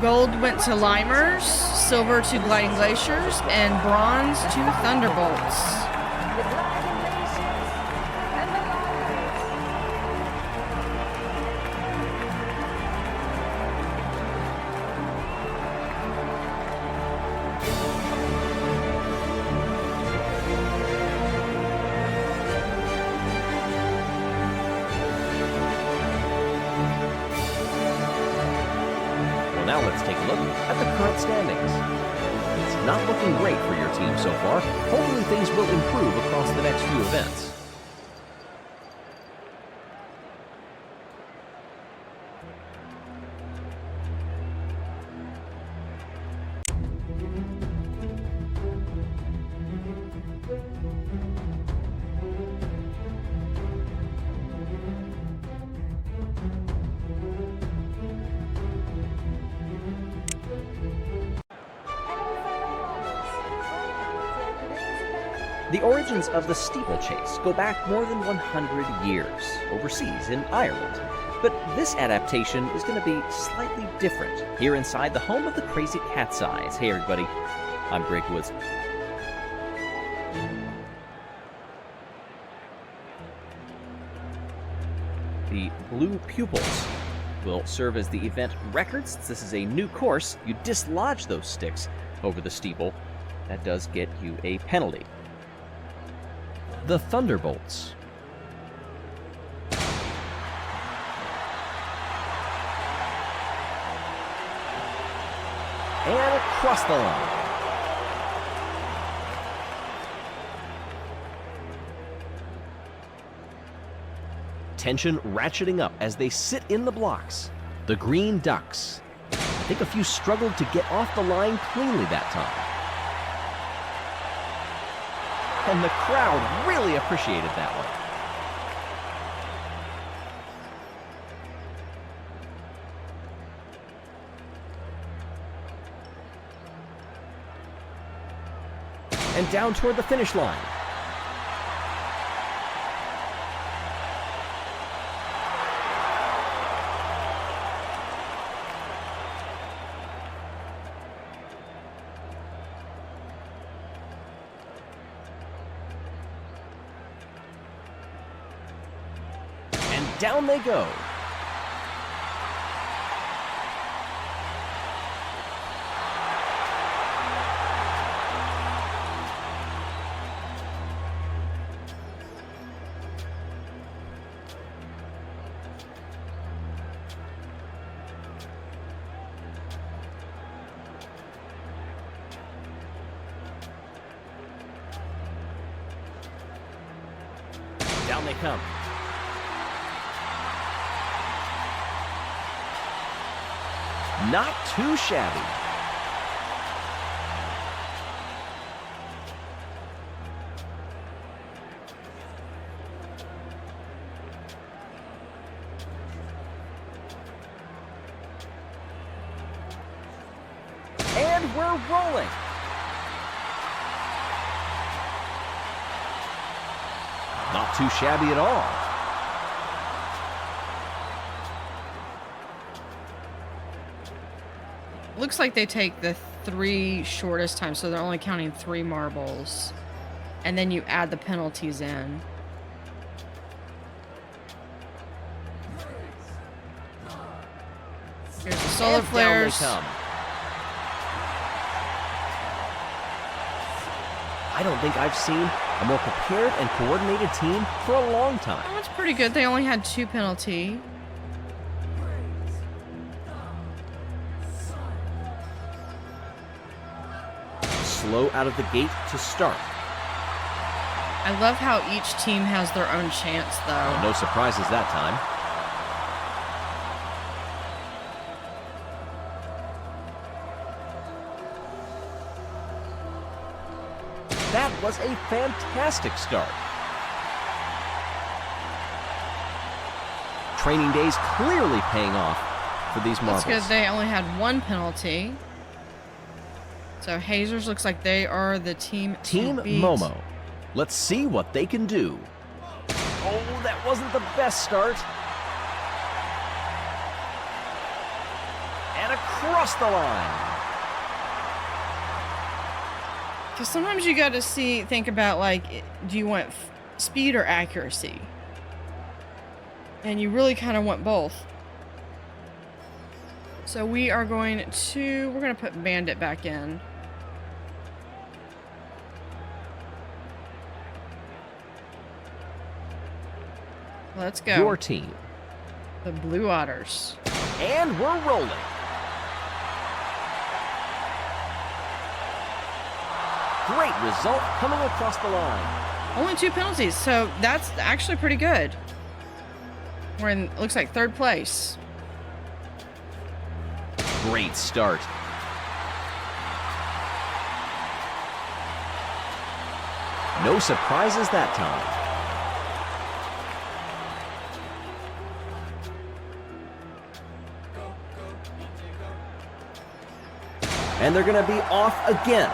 Gold went to Limers, silver to Gliding Glaciers, and bronze to Thunderbolts. The Gliding Glaciers and the Limers. take a look at the current standings. It's not looking great for your team so far. Hopefully things will improve across the next few events. The origins of the steeplechase go back more than 100 years, overseas in Ireland. But this adaptation is going to be slightly different here inside the home of the Crazy Cat's Eyes. Hey everybody, I'm Greg Woods. The blue pupils will serve as the event record. Since this is a new course, you dislodge those sticks over the steeple. That does get you a penalty. The Thunderbolts. And across the line. Tension ratcheting up as they sit in the blocks. The Green Ducks. I think a few struggled to get off the line cleanly that time. And the crowd really appreciated that one. And down toward the finish line. Down they go. Down they come. Not too shabby. And we're rolling. Not too shabby at all. Looks like they take the 3 shortest times, so they're only counting 3 marbles. And then you add the penalties in. Here's the solar And flares. down they come. I don't think I've seen a more prepared and coordinated team for a long time. Oh, that's pretty good. They only had 2 penalty. Slow out of the gate to start. I love how each team has their own chance, though. No surprises that time. That was a fantastic start. Training days clearly paying off for these marbles. That's good. They only had 1 penalty. So Hazers looks like they are the team Team to beat. Momo. Let's see what they can do. Oh, that wasn't the best start. And across the line. Because sometimes you got to think about, like, do you want speed or accuracy? And you really kind of want both. So we're going to put Bandit back in. Let's go. Your team. The Blue Otters. And we're rolling. Great result coming across the line. Only 2 penalties, so that's actually pretty good. We're in, looks like 3rd place. Great start. No surprises that time. And they're going to be off again.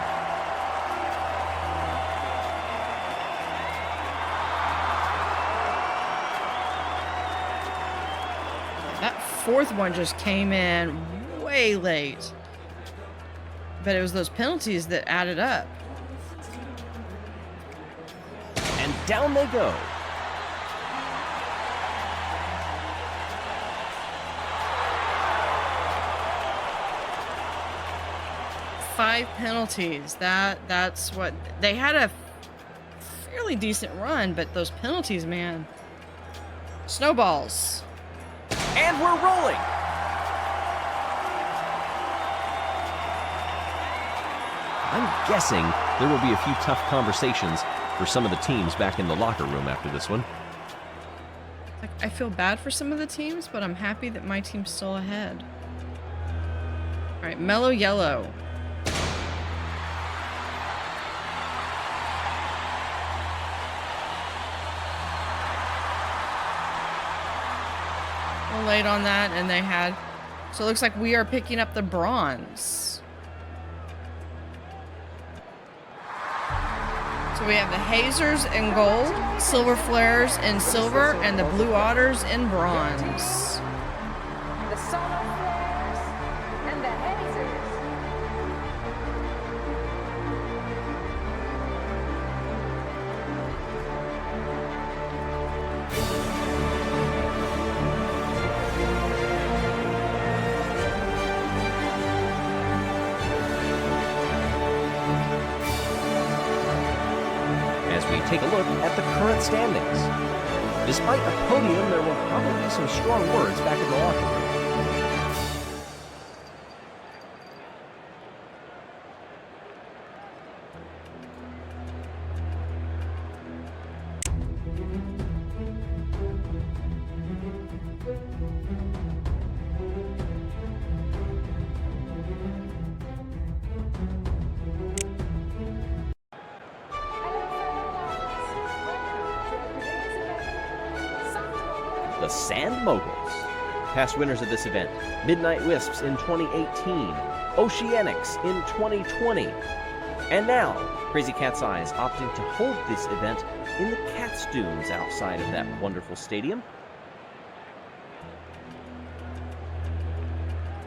That 4th one just came in way late. But it was those penalties that added up. And down they go. Five penalties. That's what they had, a fairly decent run, but those penalties, man. Snowballs. And we're rolling. I'm guessing there will be a few tough conversations for some of the teams back in the locker room after this one. Like, I feel bad for some of the teams, but I'm happy that my team's still ahead. All right, mellow yellow. A little late on that, and they had... So it looks like we are picking up the bronze. So we have the hazers in gold, silver flares in silver, and the blue otters in bronze. The solar flares and the hazers. As we take a look at the current standings. Despite a podium, there will probably be some strong words back in the locker room. The Sand Moguls. Past winners of this event: Midnight Wisps in 2018, Oceanics in 2020, and now Crazy Cat's Eyes opting to hold this event in the Cat's Dunes outside of that wonderful stadium.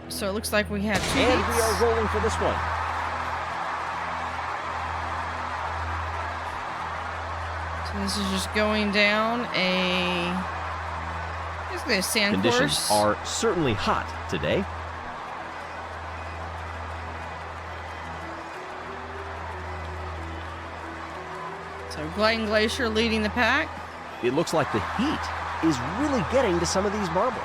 So it looks like we have 2 And heats. we are rolling for this one. So this is just going down basically a sand Conditions course. are certainly hot today. So Gliding Glacier leading the pack. It looks like the heat is really getting to some of these marbles.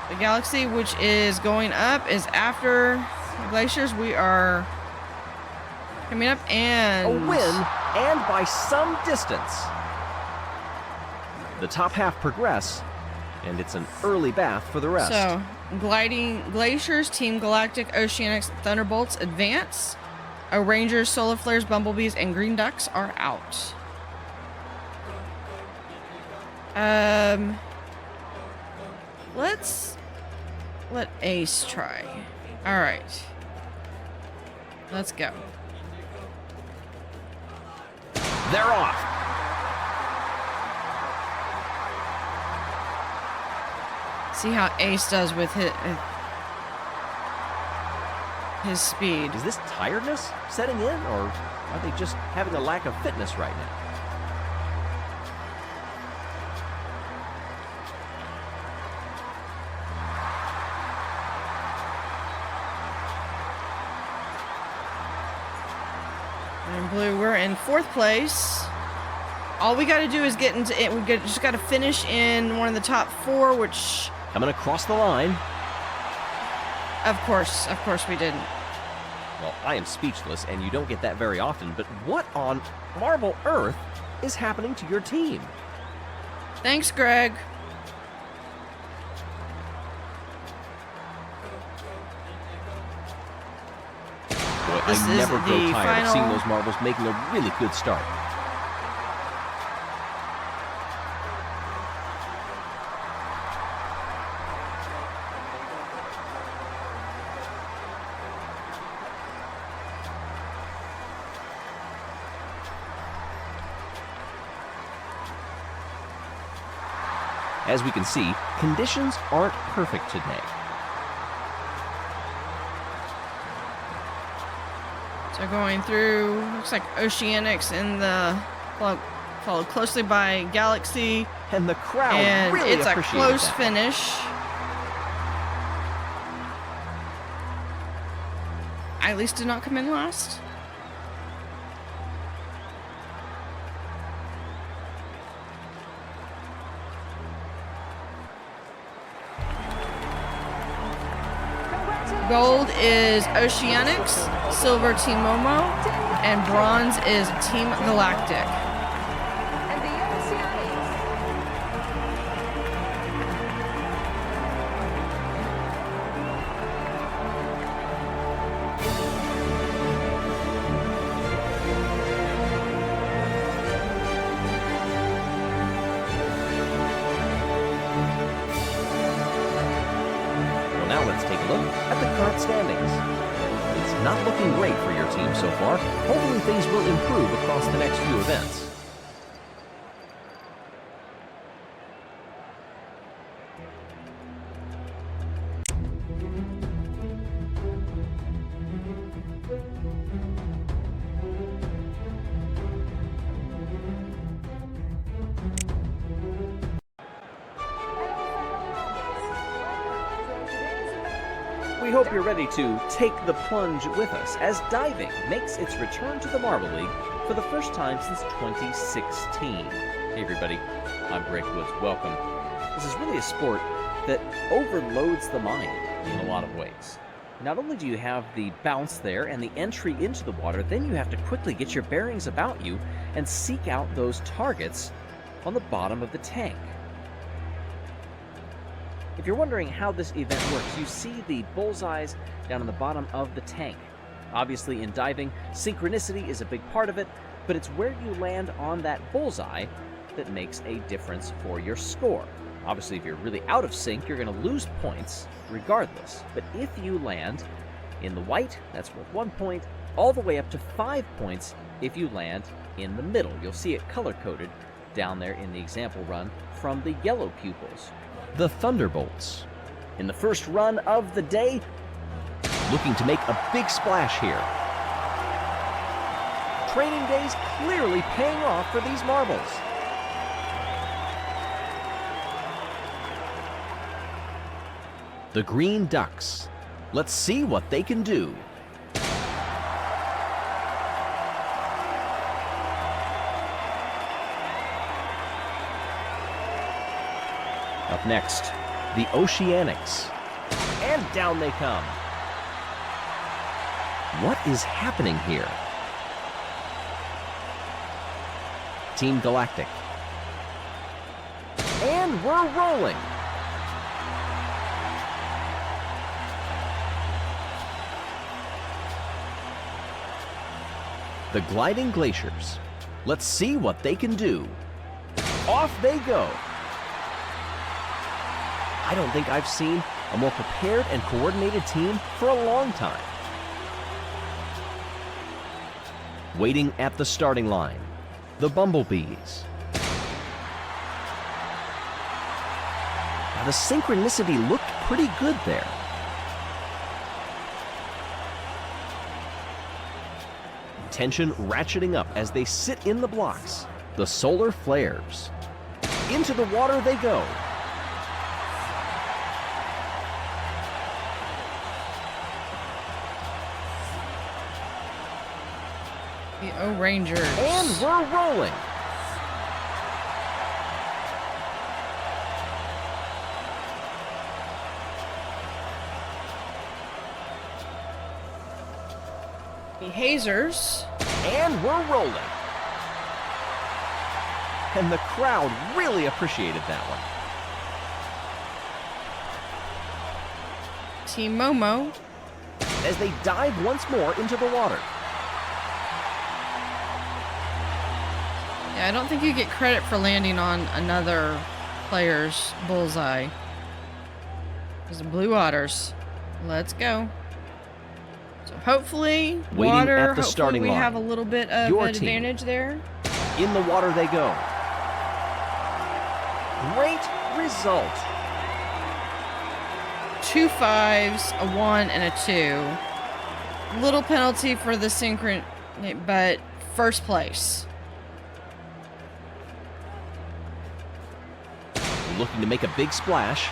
The Galaxy, which is going up, is after the glaciers. We are coming up, and A win, and by some distance. The top half progress, and it's an early bath for the rest. So Gliding Glaciers, Team Galactic, Oceanics, Thunderbolts advance. Rangers, Solar Flares, Bumblebees, and Green Ducks are out. Let's let Ace try. All right. Let's go. They're off. See how Ace does with his speed. Is this tiredness setting in, or are they just having a lack of fitness right now? And Blue, we're in 4th place. All we got to do is get into it. Just got to finish in one of the top 4, which, Coming across the line. of course we didn't. Well, I am speechless, and you don't get that very often, but what on Marble Earth is happening to your team? Thanks, Greg. Boy, This I is never grow the tired of seeing final- those marbles making a really good start. As we can see, conditions aren't perfect today. So going through, looks like Oceanics in the, followed closely by Galaxy, And the crowd and really it's a appreciated close that. finish. I at least did not come in last. Gold is Oceanics, silver Team Momo, and bronze is Team Galactic. And the Oceanics. Well, now let's take a look at the current standings. It's not looking great for your team so far. Hopefully things will improve across the next few events. We hope you're ready to take the plunge with us as diving makes its return to the Marble League for the first time since 2016. Hey everybody, I'm Greg Woods. Welcome. This is really a sport that overloads the mind in a lot of ways. Not only do you have the bounce there and the entry into the water, then you have to quickly get your bearings about you and seek out those targets on the bottom of the tank. If you're wondering how this event works, you see the bullseyes down on the bottom of the tank. Obviously, in diving, synchronicity is a big part of it, but it's where you land on that bullseye that makes a difference for your score. Obviously, if you're really out of sync, you're going to lose points regardless. But if you land in the white, that's worth 1 point, all the way up to 5 points if you land in the middle. You'll see it color-coded down there in the example run from the yellow pupils. The Thunderbolts. In the first run of the day, looking to make a big splash here. Training days clearly paying off for these marbles. The Green Ducks. Let's see what they can do. Up next, the Oceanics. And down they come. What is happening here? Team Galactic. And we're rolling. The Gliding Glaciers. Let's see what they can do. Off they go. I don't think I've seen a more prepared and coordinated team for a long time. Waiting at the starting line, the Bumblebees. Now the synchronicity looked pretty good there. Tension ratcheting up as they sit in the blocks. The Solar Flares. Into the water they go. The O-Rangers. And we're rolling. the hazers. And we're rolling. And the crowd really appreciated that one. Team Momo. As they dive once more into the water. Yeah, I don't think you get credit for landing on another player's bullseye. It's the Blue Otters. Let's go. So hopefully, Waiting water, at the hopefully starting we line. have a little bit of Your an team. advantage there. In the water they go. Great result. 2 5s, a 1, and a 2. Little penalty for the synchron, but first place. Looking to make a big splash.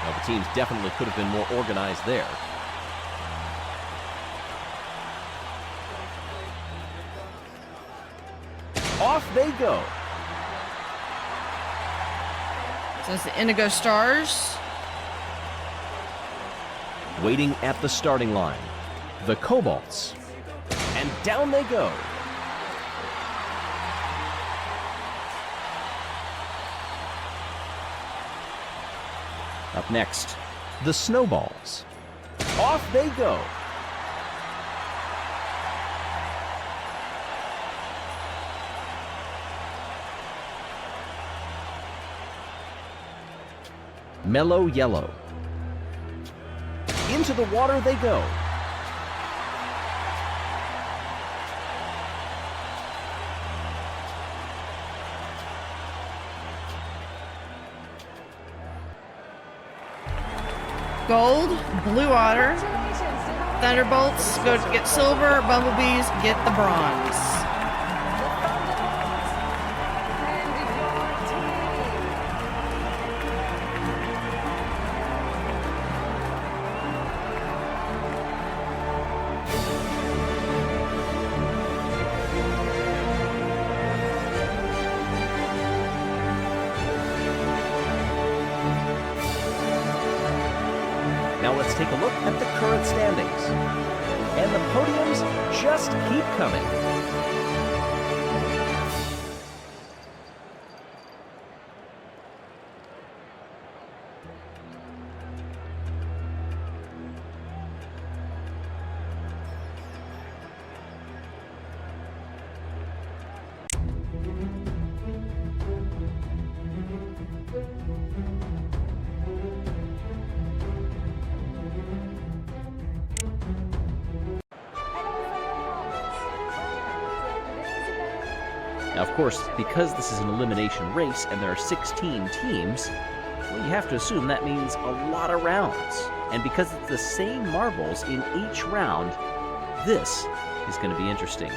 Well, the teams definitely could have been more organized there. Off they go. So that's the Indigo Stars. Waiting at the starting line. The Cobalts. And down they go. Up next, the Snowballs. Off they go. Mellow Yellow. Into the water they go. Gold, Blue Otter, Thunderbolts go to get silver, Bumblebees get the bronze. Now let's take a look at the current standings. And the podiums just keep coming. Now, of course, because this is an elimination race and there are 16 teams, well, you have to assume that means a lot of rounds. And because it's the same marbles in each round, this is going to be interesting.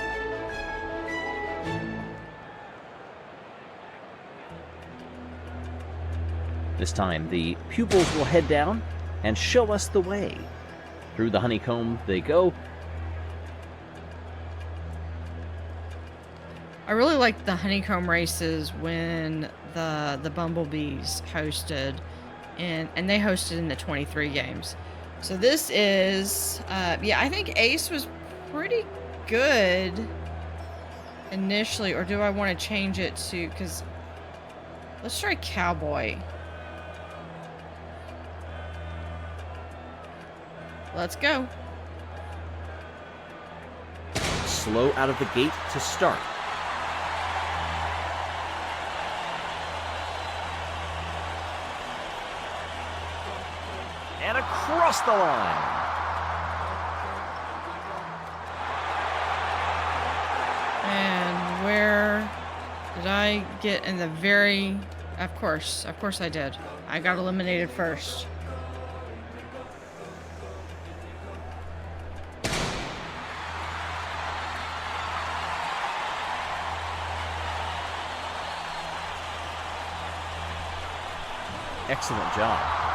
This time, the pupils will head down and show us the way. Through the honeycomb they go. I really liked the honeycomb races when the Bumblebees hosted, and they hosted in the 23 games. So this is, yeah, I think Ace was pretty good initially, or do I want to change it to, because let's try Cowboy. Let's go. Slow out of the gate to start. And across the line. And where did I get in the very... Of course I did. I got eliminated first. Excellent job.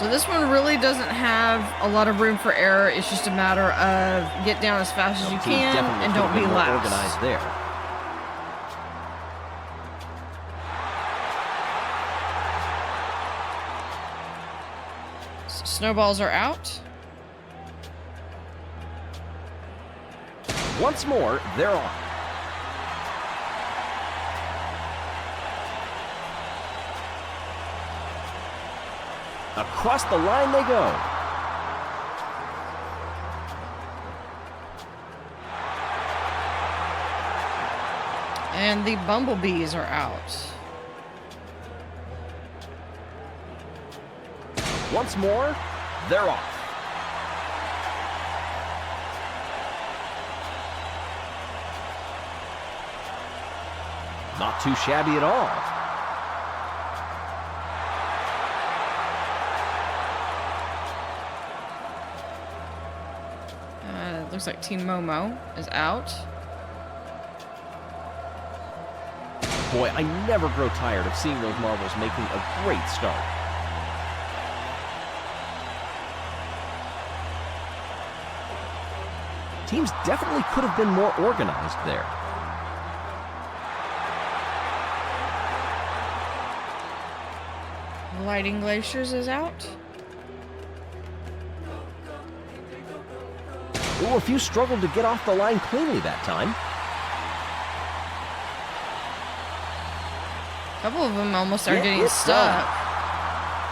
So this one really doesn't have a lot of room for error. It's just a matter of get down as fast as you can and don't be last. Organized there. Snowballs are out. Once more, they're on. Across the line they go. And the bumblebees are out. Once more, they're off. Not too shabby at all. Looks like Team Momo is out. Boy, I never grow tired of seeing those marbles making a great start. Teams definitely could have been more organized there. Lighting Glaciers is out. Ooh, a few struggled to get off the line cleanly that time. A couple of them almost are getting stuck.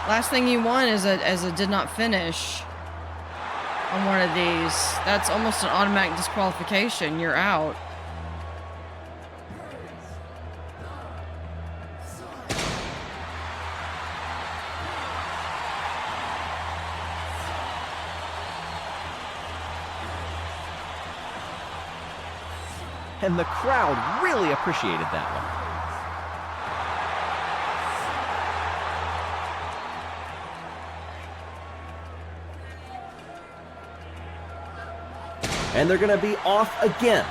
Last thing you want is a did not finish on one of these. That's almost an automatic disqualification. You're out. And the crowd really appreciated that one. And they're going to be off again.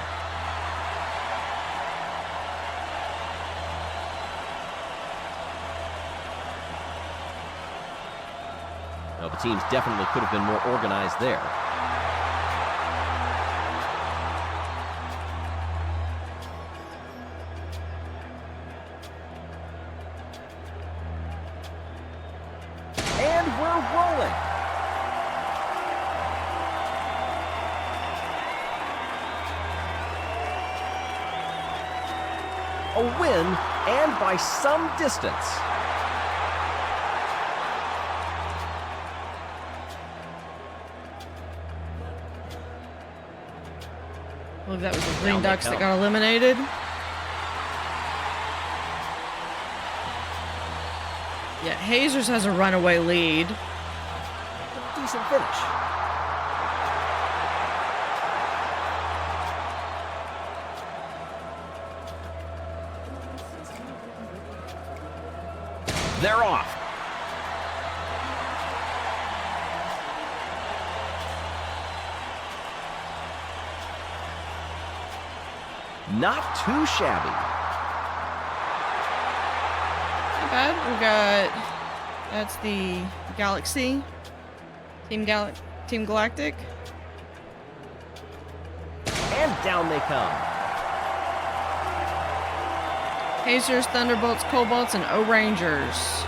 Well, the teams definitely could have been more organized there. And we're rolling. A win, and by some distance. I believe that was the Green Ducks that got eliminated. Yeah, Hazers has a runaway lead. Decent finish. They're off. Not too shabby. Not bad. We got, that's the Galaxy. Team Galactic. And down they come. Hazers, Thunderbolts, Cobalts, and O-Rangers.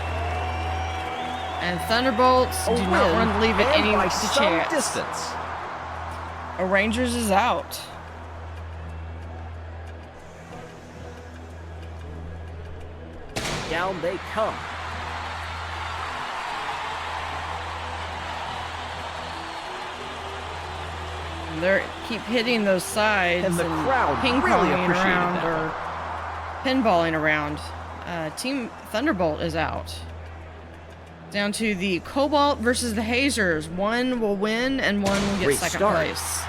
And Thunderbolts do not want to leave it any to chance. Distance. O-Rangers is out. Down they come. And they keep hitting those sides And the crowd ping-ponging really appreciated around that or pinballing around. Team Thunderbolt is out. Down to the Cobalt versus the Hazers. One will win and one will get Great second start. place.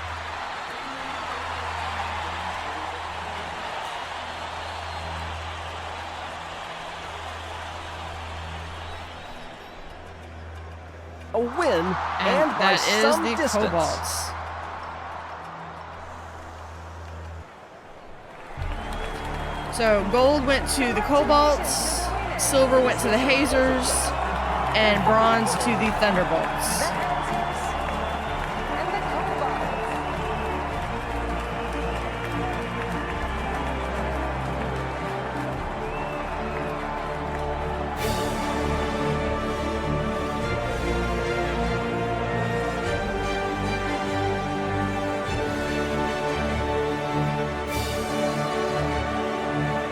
A win, and by that is some the distance. Cobalts. So gold went to the Cobalts, silver went to the Hazers, and bronze to the Thunderbolts. The Houses and the Kobolds.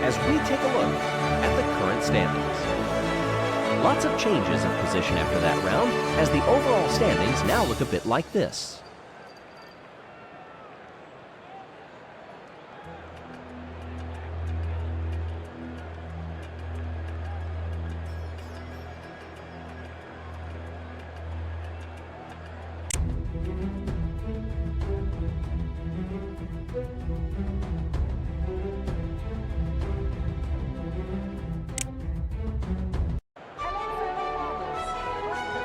As we take a look at the current standings. Lots of changes of position after that round, as the overall standings now look a bit like this.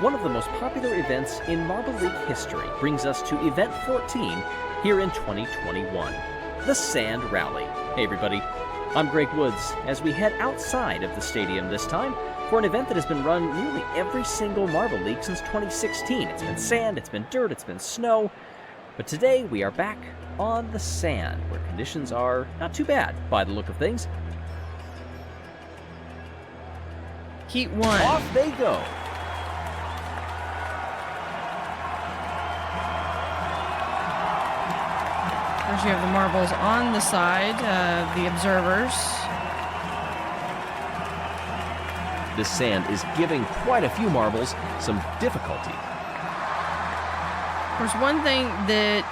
One of the most popular events in Marble League history brings us to Event 14 here in 2021, the Sand Rally. Hey everybody, I'm Greg Woods, as we head outside of the stadium this time for an event that has been run nearly every single Marble League since 2016. It's been sand, it's been dirt, it's been snow, but today we are back on the sand, where conditions are not too bad by the look of things. Heat 1. Off they go. First, you have the marbles on the side of the observers. This sand is giving quite a few marbles some difficulty. Of course, one thing that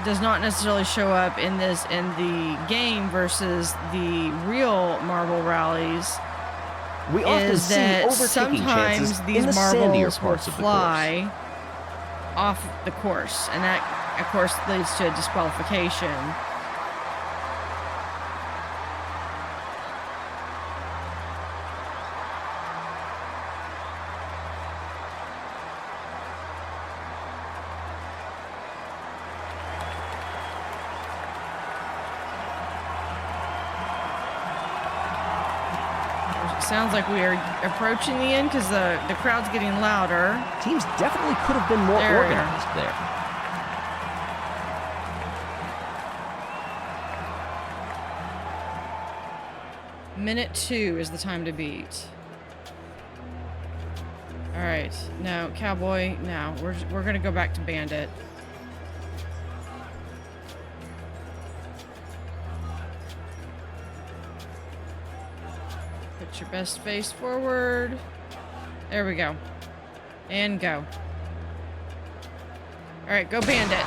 does not necessarily show up in the game versus the real marble rallies We often is see that overtaking chances sometimes these in the sandier marbles will parts of the course. fly off the course, and that, of course, leads to a disqualification. Sounds like we are approaching the end because the crowd's getting louder. Teams definitely could have been more There we are. organized there. Minute 2 is the time to beat. All right, no, Cowboy, no. We're gonna go back to Bandit. Put your best face forward. There we go. And go. All right, go Bandit.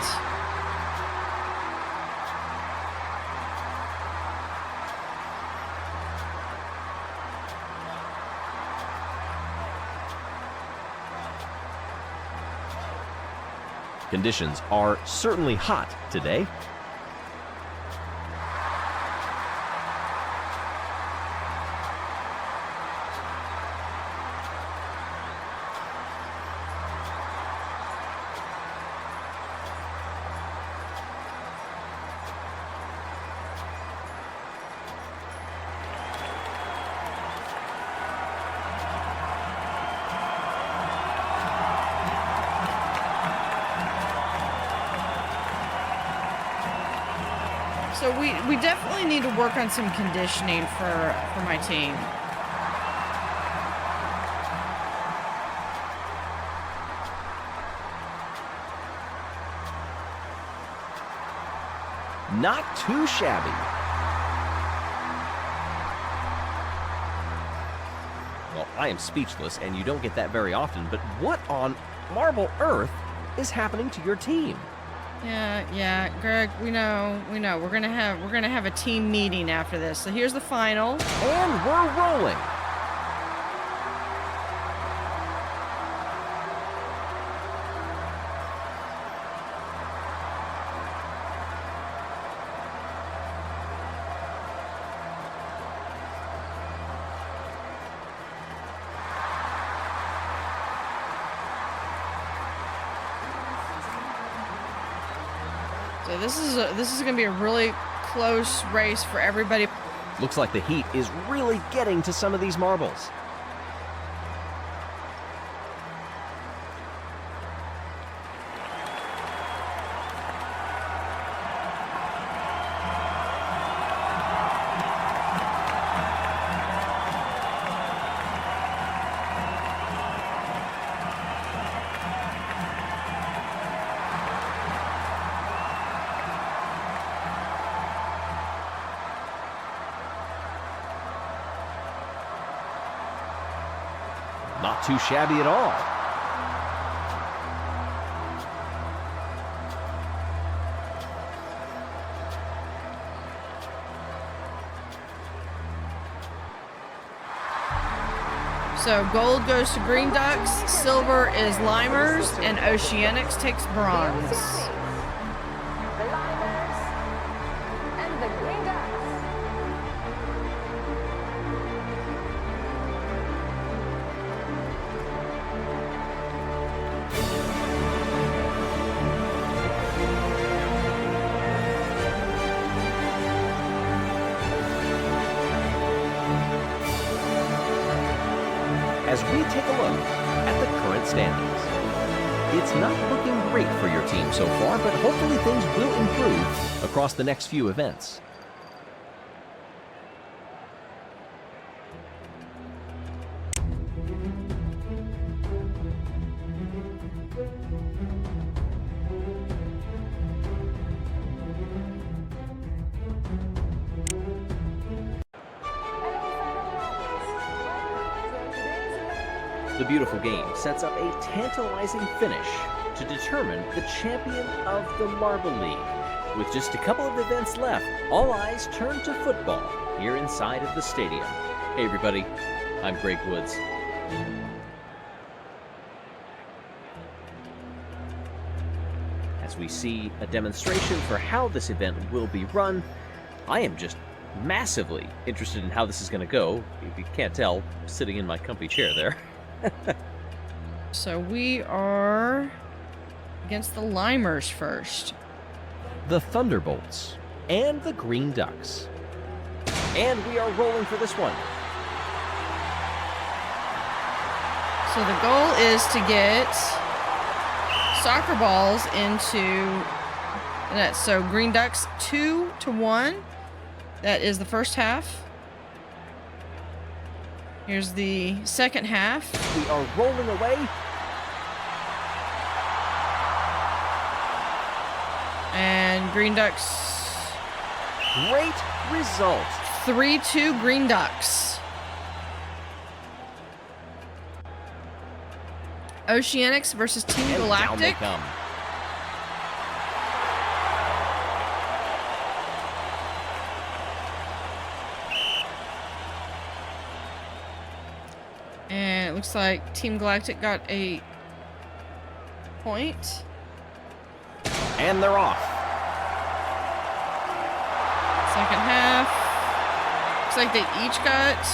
Conditions are certainly hot today. So we definitely need to work on some conditioning for my team. Not too shabby. Well, I am speechless, and you don't get that very often, but what on Marble Earth is happening to your team? Yeah, Greg, we know. We're gonna have a team meeting after this. So here's the final. And we're rolling. So this is gonna be a really close race for everybody. Looks like the heat is really getting to some of these marbles. Not too shabby at all. So gold goes to Green Ducks, silver is Limers, and Oceanics takes bronze. The Limers and the Green Ducks. As we take a look at the current standings, it's not looking great for your team so far, but hopefully things will improve across the next few events. The beautiful game sets up a tantalizing finish to determine the champion of the Marble League. With just a couple of events left, all eyes turn to football here inside of the stadium. Hey everybody, I'm Greg Woods. As we see a demonstration for how this event will be run, I am just massively interested in how this is going to go. If you can't tell, sitting in my comfy chair there. So we are against the Limers first. The Thunderbolts and the Green Ducks. And we are rolling for this one. So the goal is to get soccer balls into the net. So Green Ducks 2-1. That is the first half. Here's the second half. We are rolling away. And Green Ducks. Great result. 3-2 Green Ducks. Oceanics versus Team And down they Galactic. come. And it looks like Team Galactic got a point. And they're off. Second half. Looks like they each got.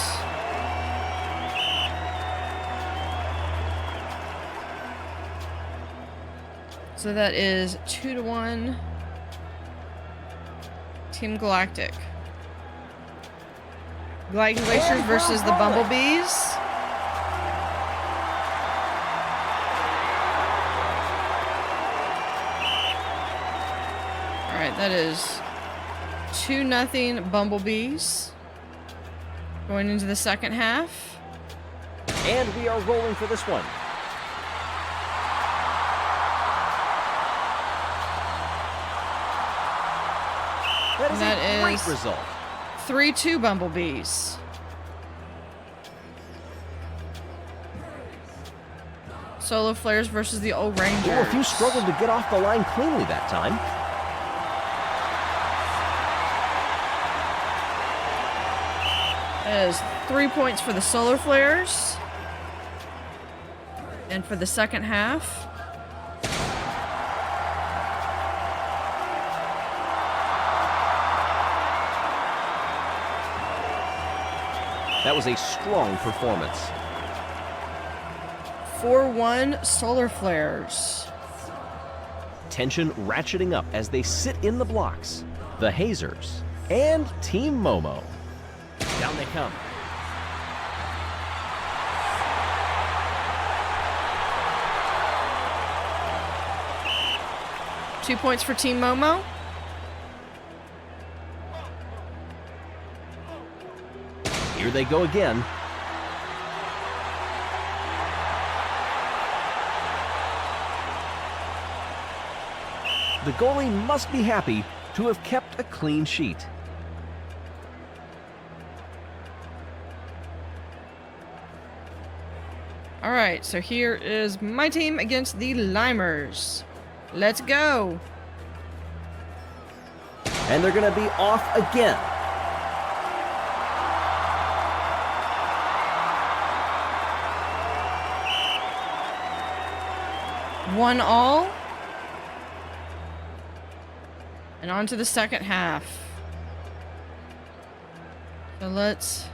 So that is 2-1 Team Galactic. Gliding Glaciers versus the Bumblebees. Alright, that is 2-0 Bumblebees. Going into the second half. And we are rolling for this one. That is a great result. 3-2 Bumblebees. Solo Flares versus the Old Rangers. Oh, a few struggled to get off the line cleanly that time. That is 3 points for the Solar Flares. And for the second half. That was a strong performance. 4-1 Solar Flares. Tension ratcheting up as they sit in the blocks. The Hazers and Team Momo. Down they come. Two points for Team Momo. Here they go again. The goalie must be happy to have kept a clean sheet. All All right, so here is my team against the Limers. Let's go. And they're going to be off again. One all. And on to the second half. So let's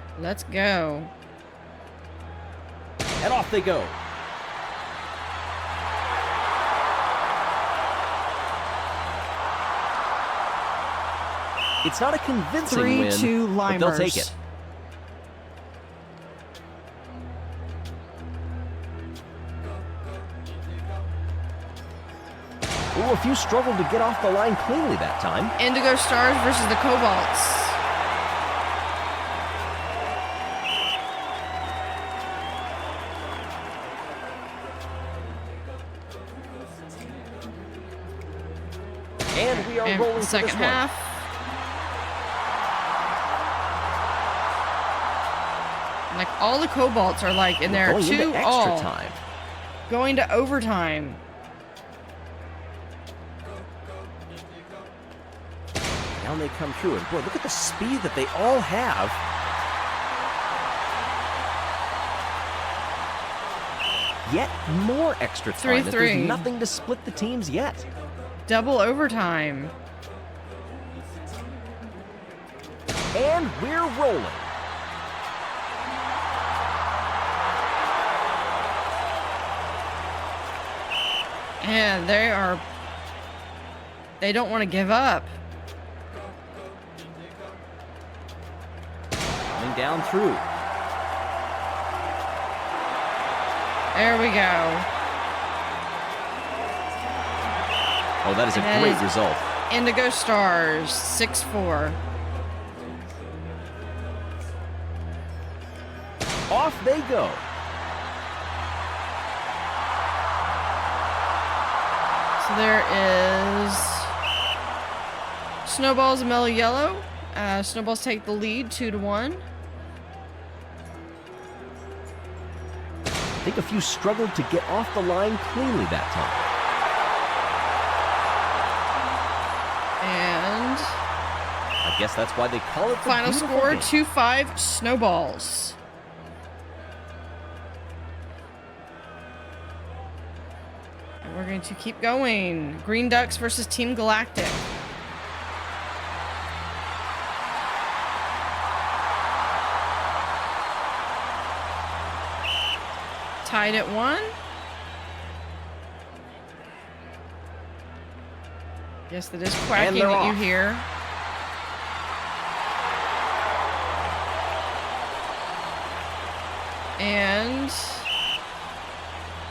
go. And off they go. It's not a convincing win, 3-2 but they'll take it. Ooh, a few struggled to get off the line cleanly that time. Indigo Stars versus the Cobalts. And we are And rolling for second this half. Like all the Cobalts are like in there going into 2 extra all. time. Going to overtime. Down they come through, and boy, look at the speed that they all have. Yet more extra time. 3-3. There's nothing to split the teams yet. Double overtime. And we're rolling. And they don't want to give up. Coming down through. There we go. Oh, that is a And that great is- result. Indigo Stars, 6-4. Off they go. So there is Snowballs and Mellow Yellow. Snowballs take the lead 2-1. I think a few struggled to get off the line cleanly that time. And I guess that's why they call it the final beautiful score game. 2-5 Snowballs. And we're going to keep going. Green Ducks versus Team Galactic. Tied at 1. Yes, that is quacking they're that you off. hear. And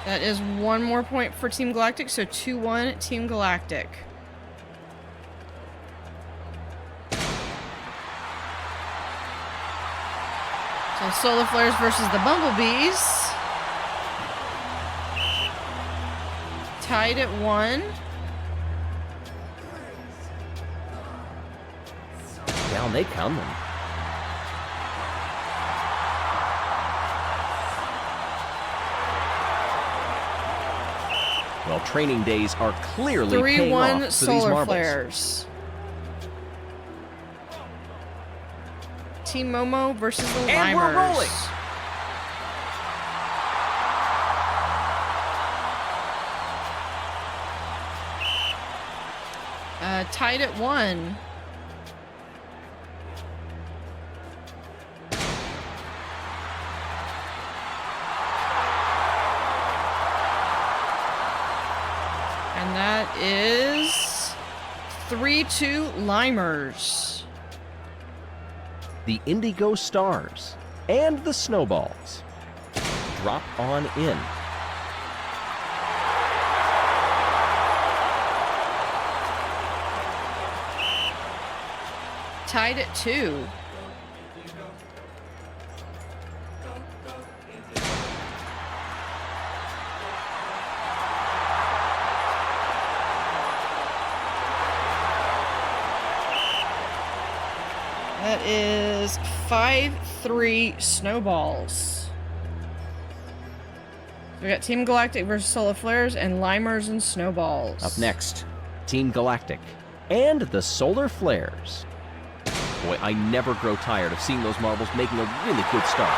that is 1 more point for Team Galactic, so 2-1 Team Galactic. So Solar Flares versus the Bumblebees. Tied at 1. Down they come. Well, training days are clearly paying off 3-1 for these Solar marbles. Flares. Team Momo versus the Limers. And we're rolling. Tied at 1. And that is 3-2 Limers. The Indigo Stars and the Snowballs drop on in. Tied at 2. That is 5-3 Snowballs. We got Team Galactic versus Solar Flares and Limers and Snowballs. Up next, Team Galactic and the Solar Flares. Boy, I never grow tired of seeing those marbles making a really good start.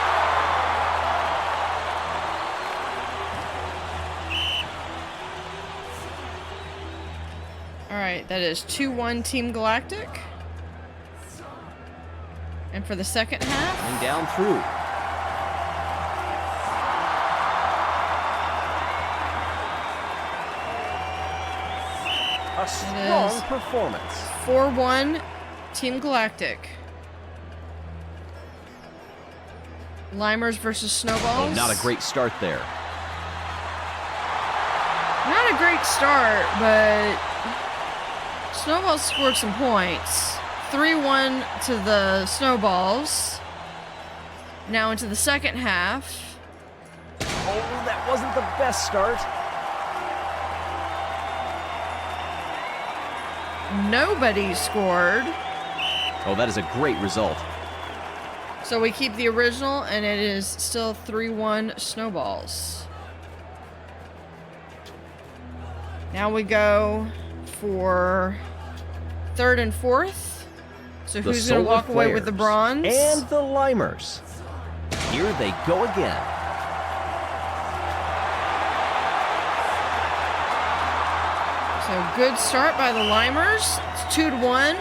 All right, that is 2-1 Team Galactic. And for the second half, Going down through. A strong performance. 4-1 Team Galactic. Limers versus Snowballs. Oh, not a great start there. Not a great start, but Snowballs scored some points. 3-1 to the Snowballs. Now into the second half. Oh, that wasn't the best start. Nobody scored. Oh, that is a great result. So we keep the original, and it is still 3-1 Snowballs. Now we go for third and fourth. So The who's going to Solar walk away with the Flares bronze? And the Limers. Here they go again. So good start by the Limers. It's 2-1.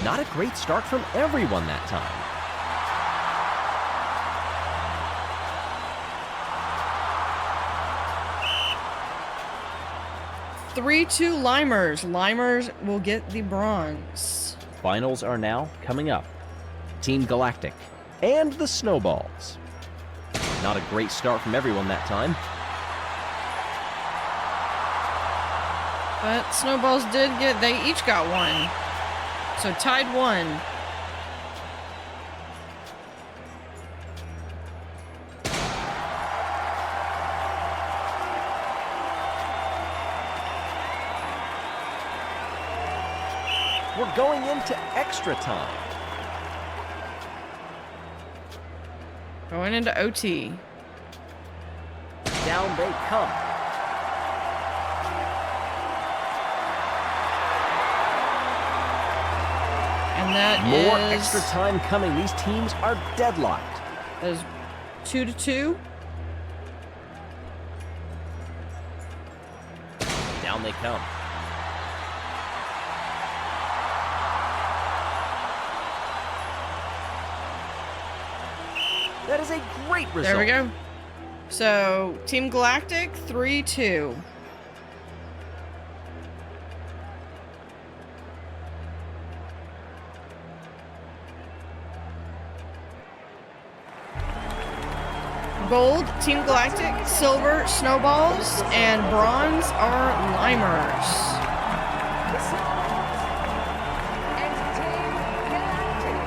Not a great start from everyone that time. Three-two Limers. Limers will get the bronze. Finals are now coming up. Team Galactic and the Snowballs. Not a great start from everyone that time. But Snowballs they each got one. So tied 1. We're going into extra time. Going into OT. Down they come. And that More is extra time coming. These teams are deadlocked. that is 2-2. Down they come. That is a great result. There we go. So Team Galactic 3-2. Gold, Team Galactic, silver, Snowballs, and bronze are Limers. The Snowballs and Team Galactic.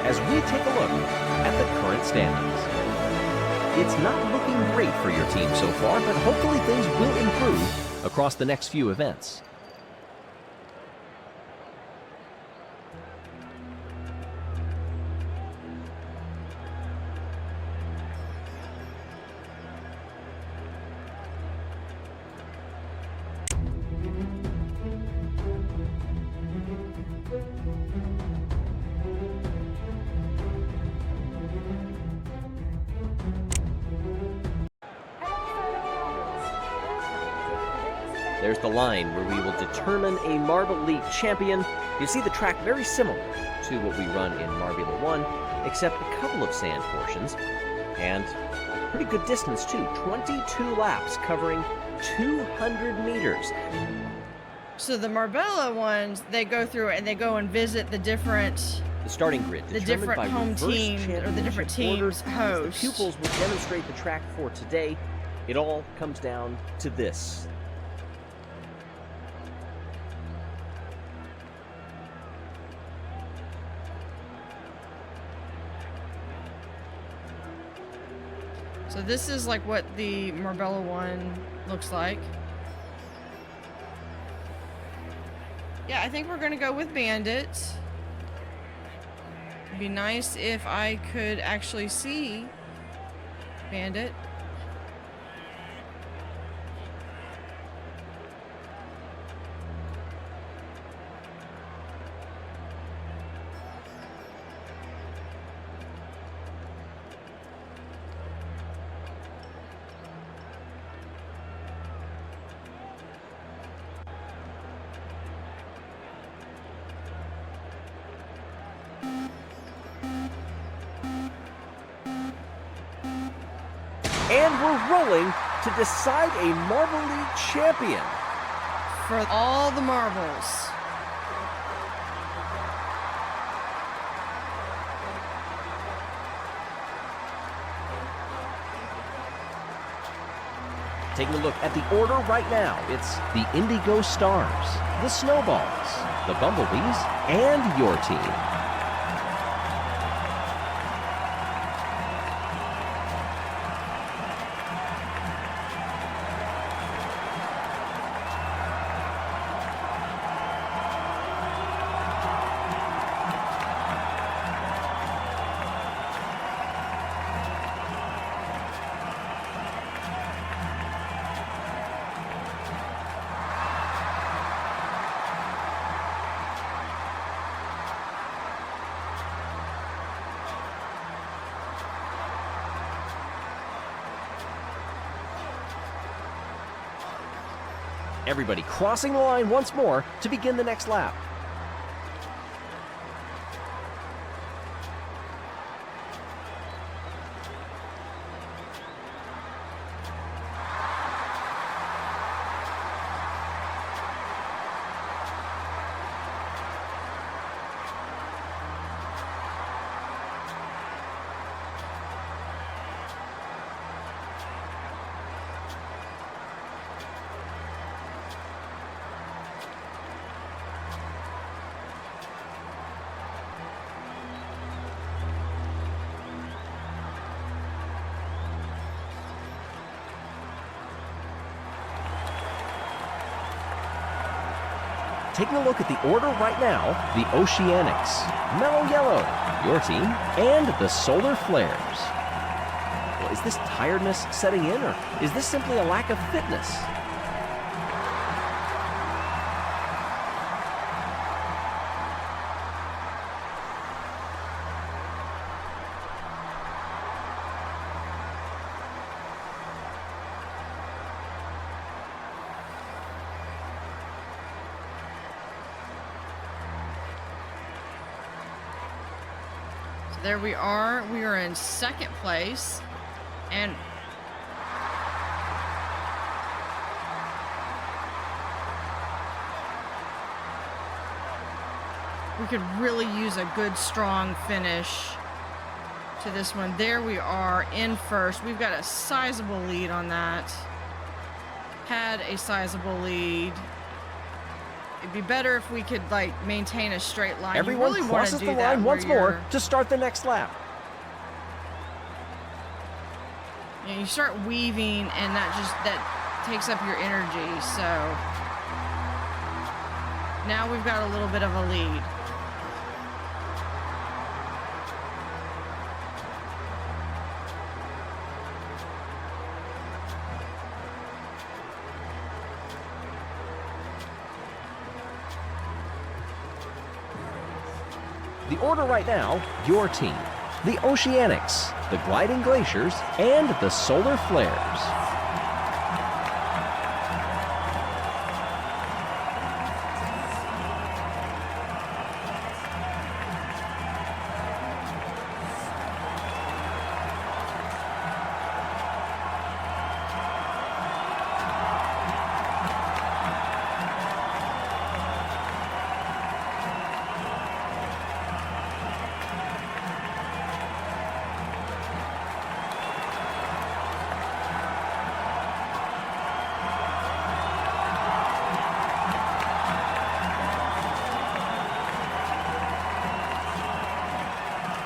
As we take a look at the current standings. It's not looking great for your team so far, but hopefully things will improve across the next few events. There's the line where we will determine a Marble League champion. You see the track very similar to what we run in Marbula 1, except a couple of sand portions, and a pretty good distance too, 22 laps covering 200 meters. So the Marbella ones, they go through and they go and visit the different The starting grid, the determined different by home reverse teams or the different championship order. teams host. The pupils will demonstrate the track for today. It all comes down to this. So this is like what the Marbella one looks like. Yeah, I think we're gonna go with Bandit. It'd be nice if I could actually see Bandit. And we're rolling to decide a Marble League champion. For all the marbles. Taking a look at the order right now, it's the Indigo Stars, the Snowballs, the Bumblebees, and your team. Everybody crossing the line once more to begin the next lap. Taking a look at the order right now, the Oceanics, Mellow Yellow, your team, and the Solar Flares. Well, is this tiredness setting in, or is this simply a lack of fitness? There we are. We are in second place. And we could really use a good, strong finish to this one. There we are in first. We've got a sizable lead on that. Had a sizable lead. It'd be better if we could, like, maintain a straight line. Everyone you really crosses the line once more to start the next lap. You start weaving, and that takes up your energy. So now we've got a little bit of a lead. The order right now, your team, the Oceanics, the Gliding Glaciers, and the Solar Flares.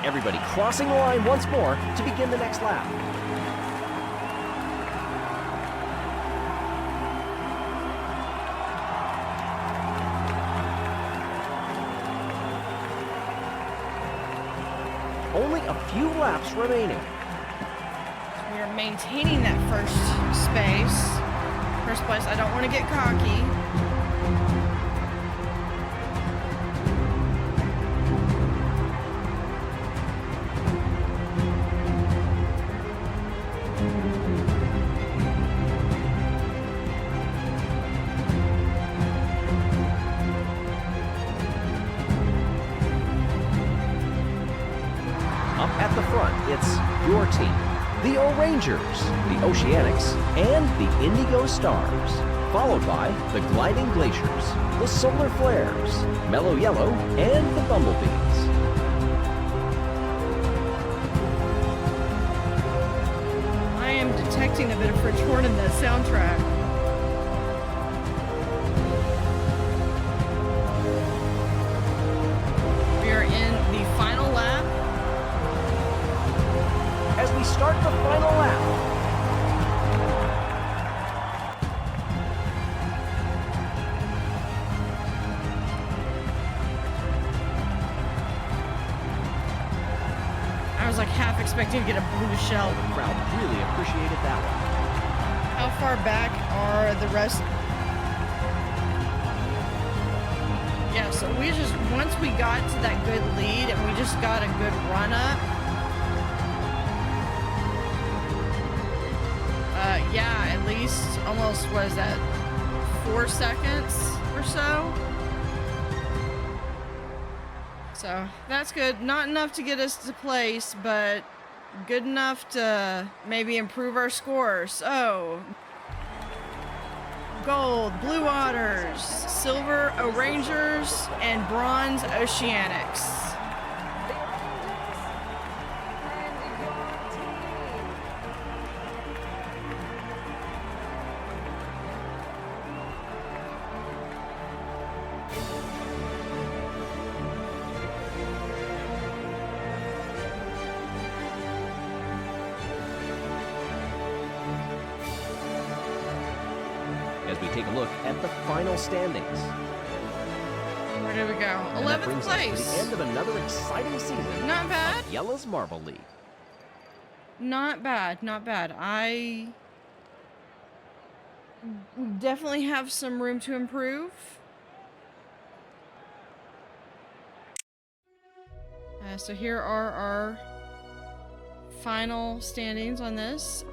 Everybody crossing the line once more to begin the next lap. only a few laps remaining. We are maintaining that first space. First place. I don't want to get cocky. Up at the front, it's your team. The Orangers, the Oceanics, and the Indigo Stars. Followed by the Gliding Glaciers, the Solar Flares, Mellow Yellow, and the Bumblebees. I am detecting a bit of French horn in the soundtrack. We are in the final lap. As we start the final lap, I was like half expecting to get a blue shell. the crowd really appreciated that one. How far back are the rest? Yeah, so we just, once we got to that good lead and we just got a good run up. Yeah, at least almost, was that 4 seconds or so? So that's good. Not enough to get us to place, but good enough to maybe improve our score. So, gold, Blue Otters, silver, Orangers, and bronze, Oceanics. The Orangers and your team. As we take a look at the final standings. Where did we go? And that 11th brings us to place. the end of another exciting season. Not bad. of Jelle's Marble League. Not bad, not bad. I definitely have some room to improve. So here are our final standings on this.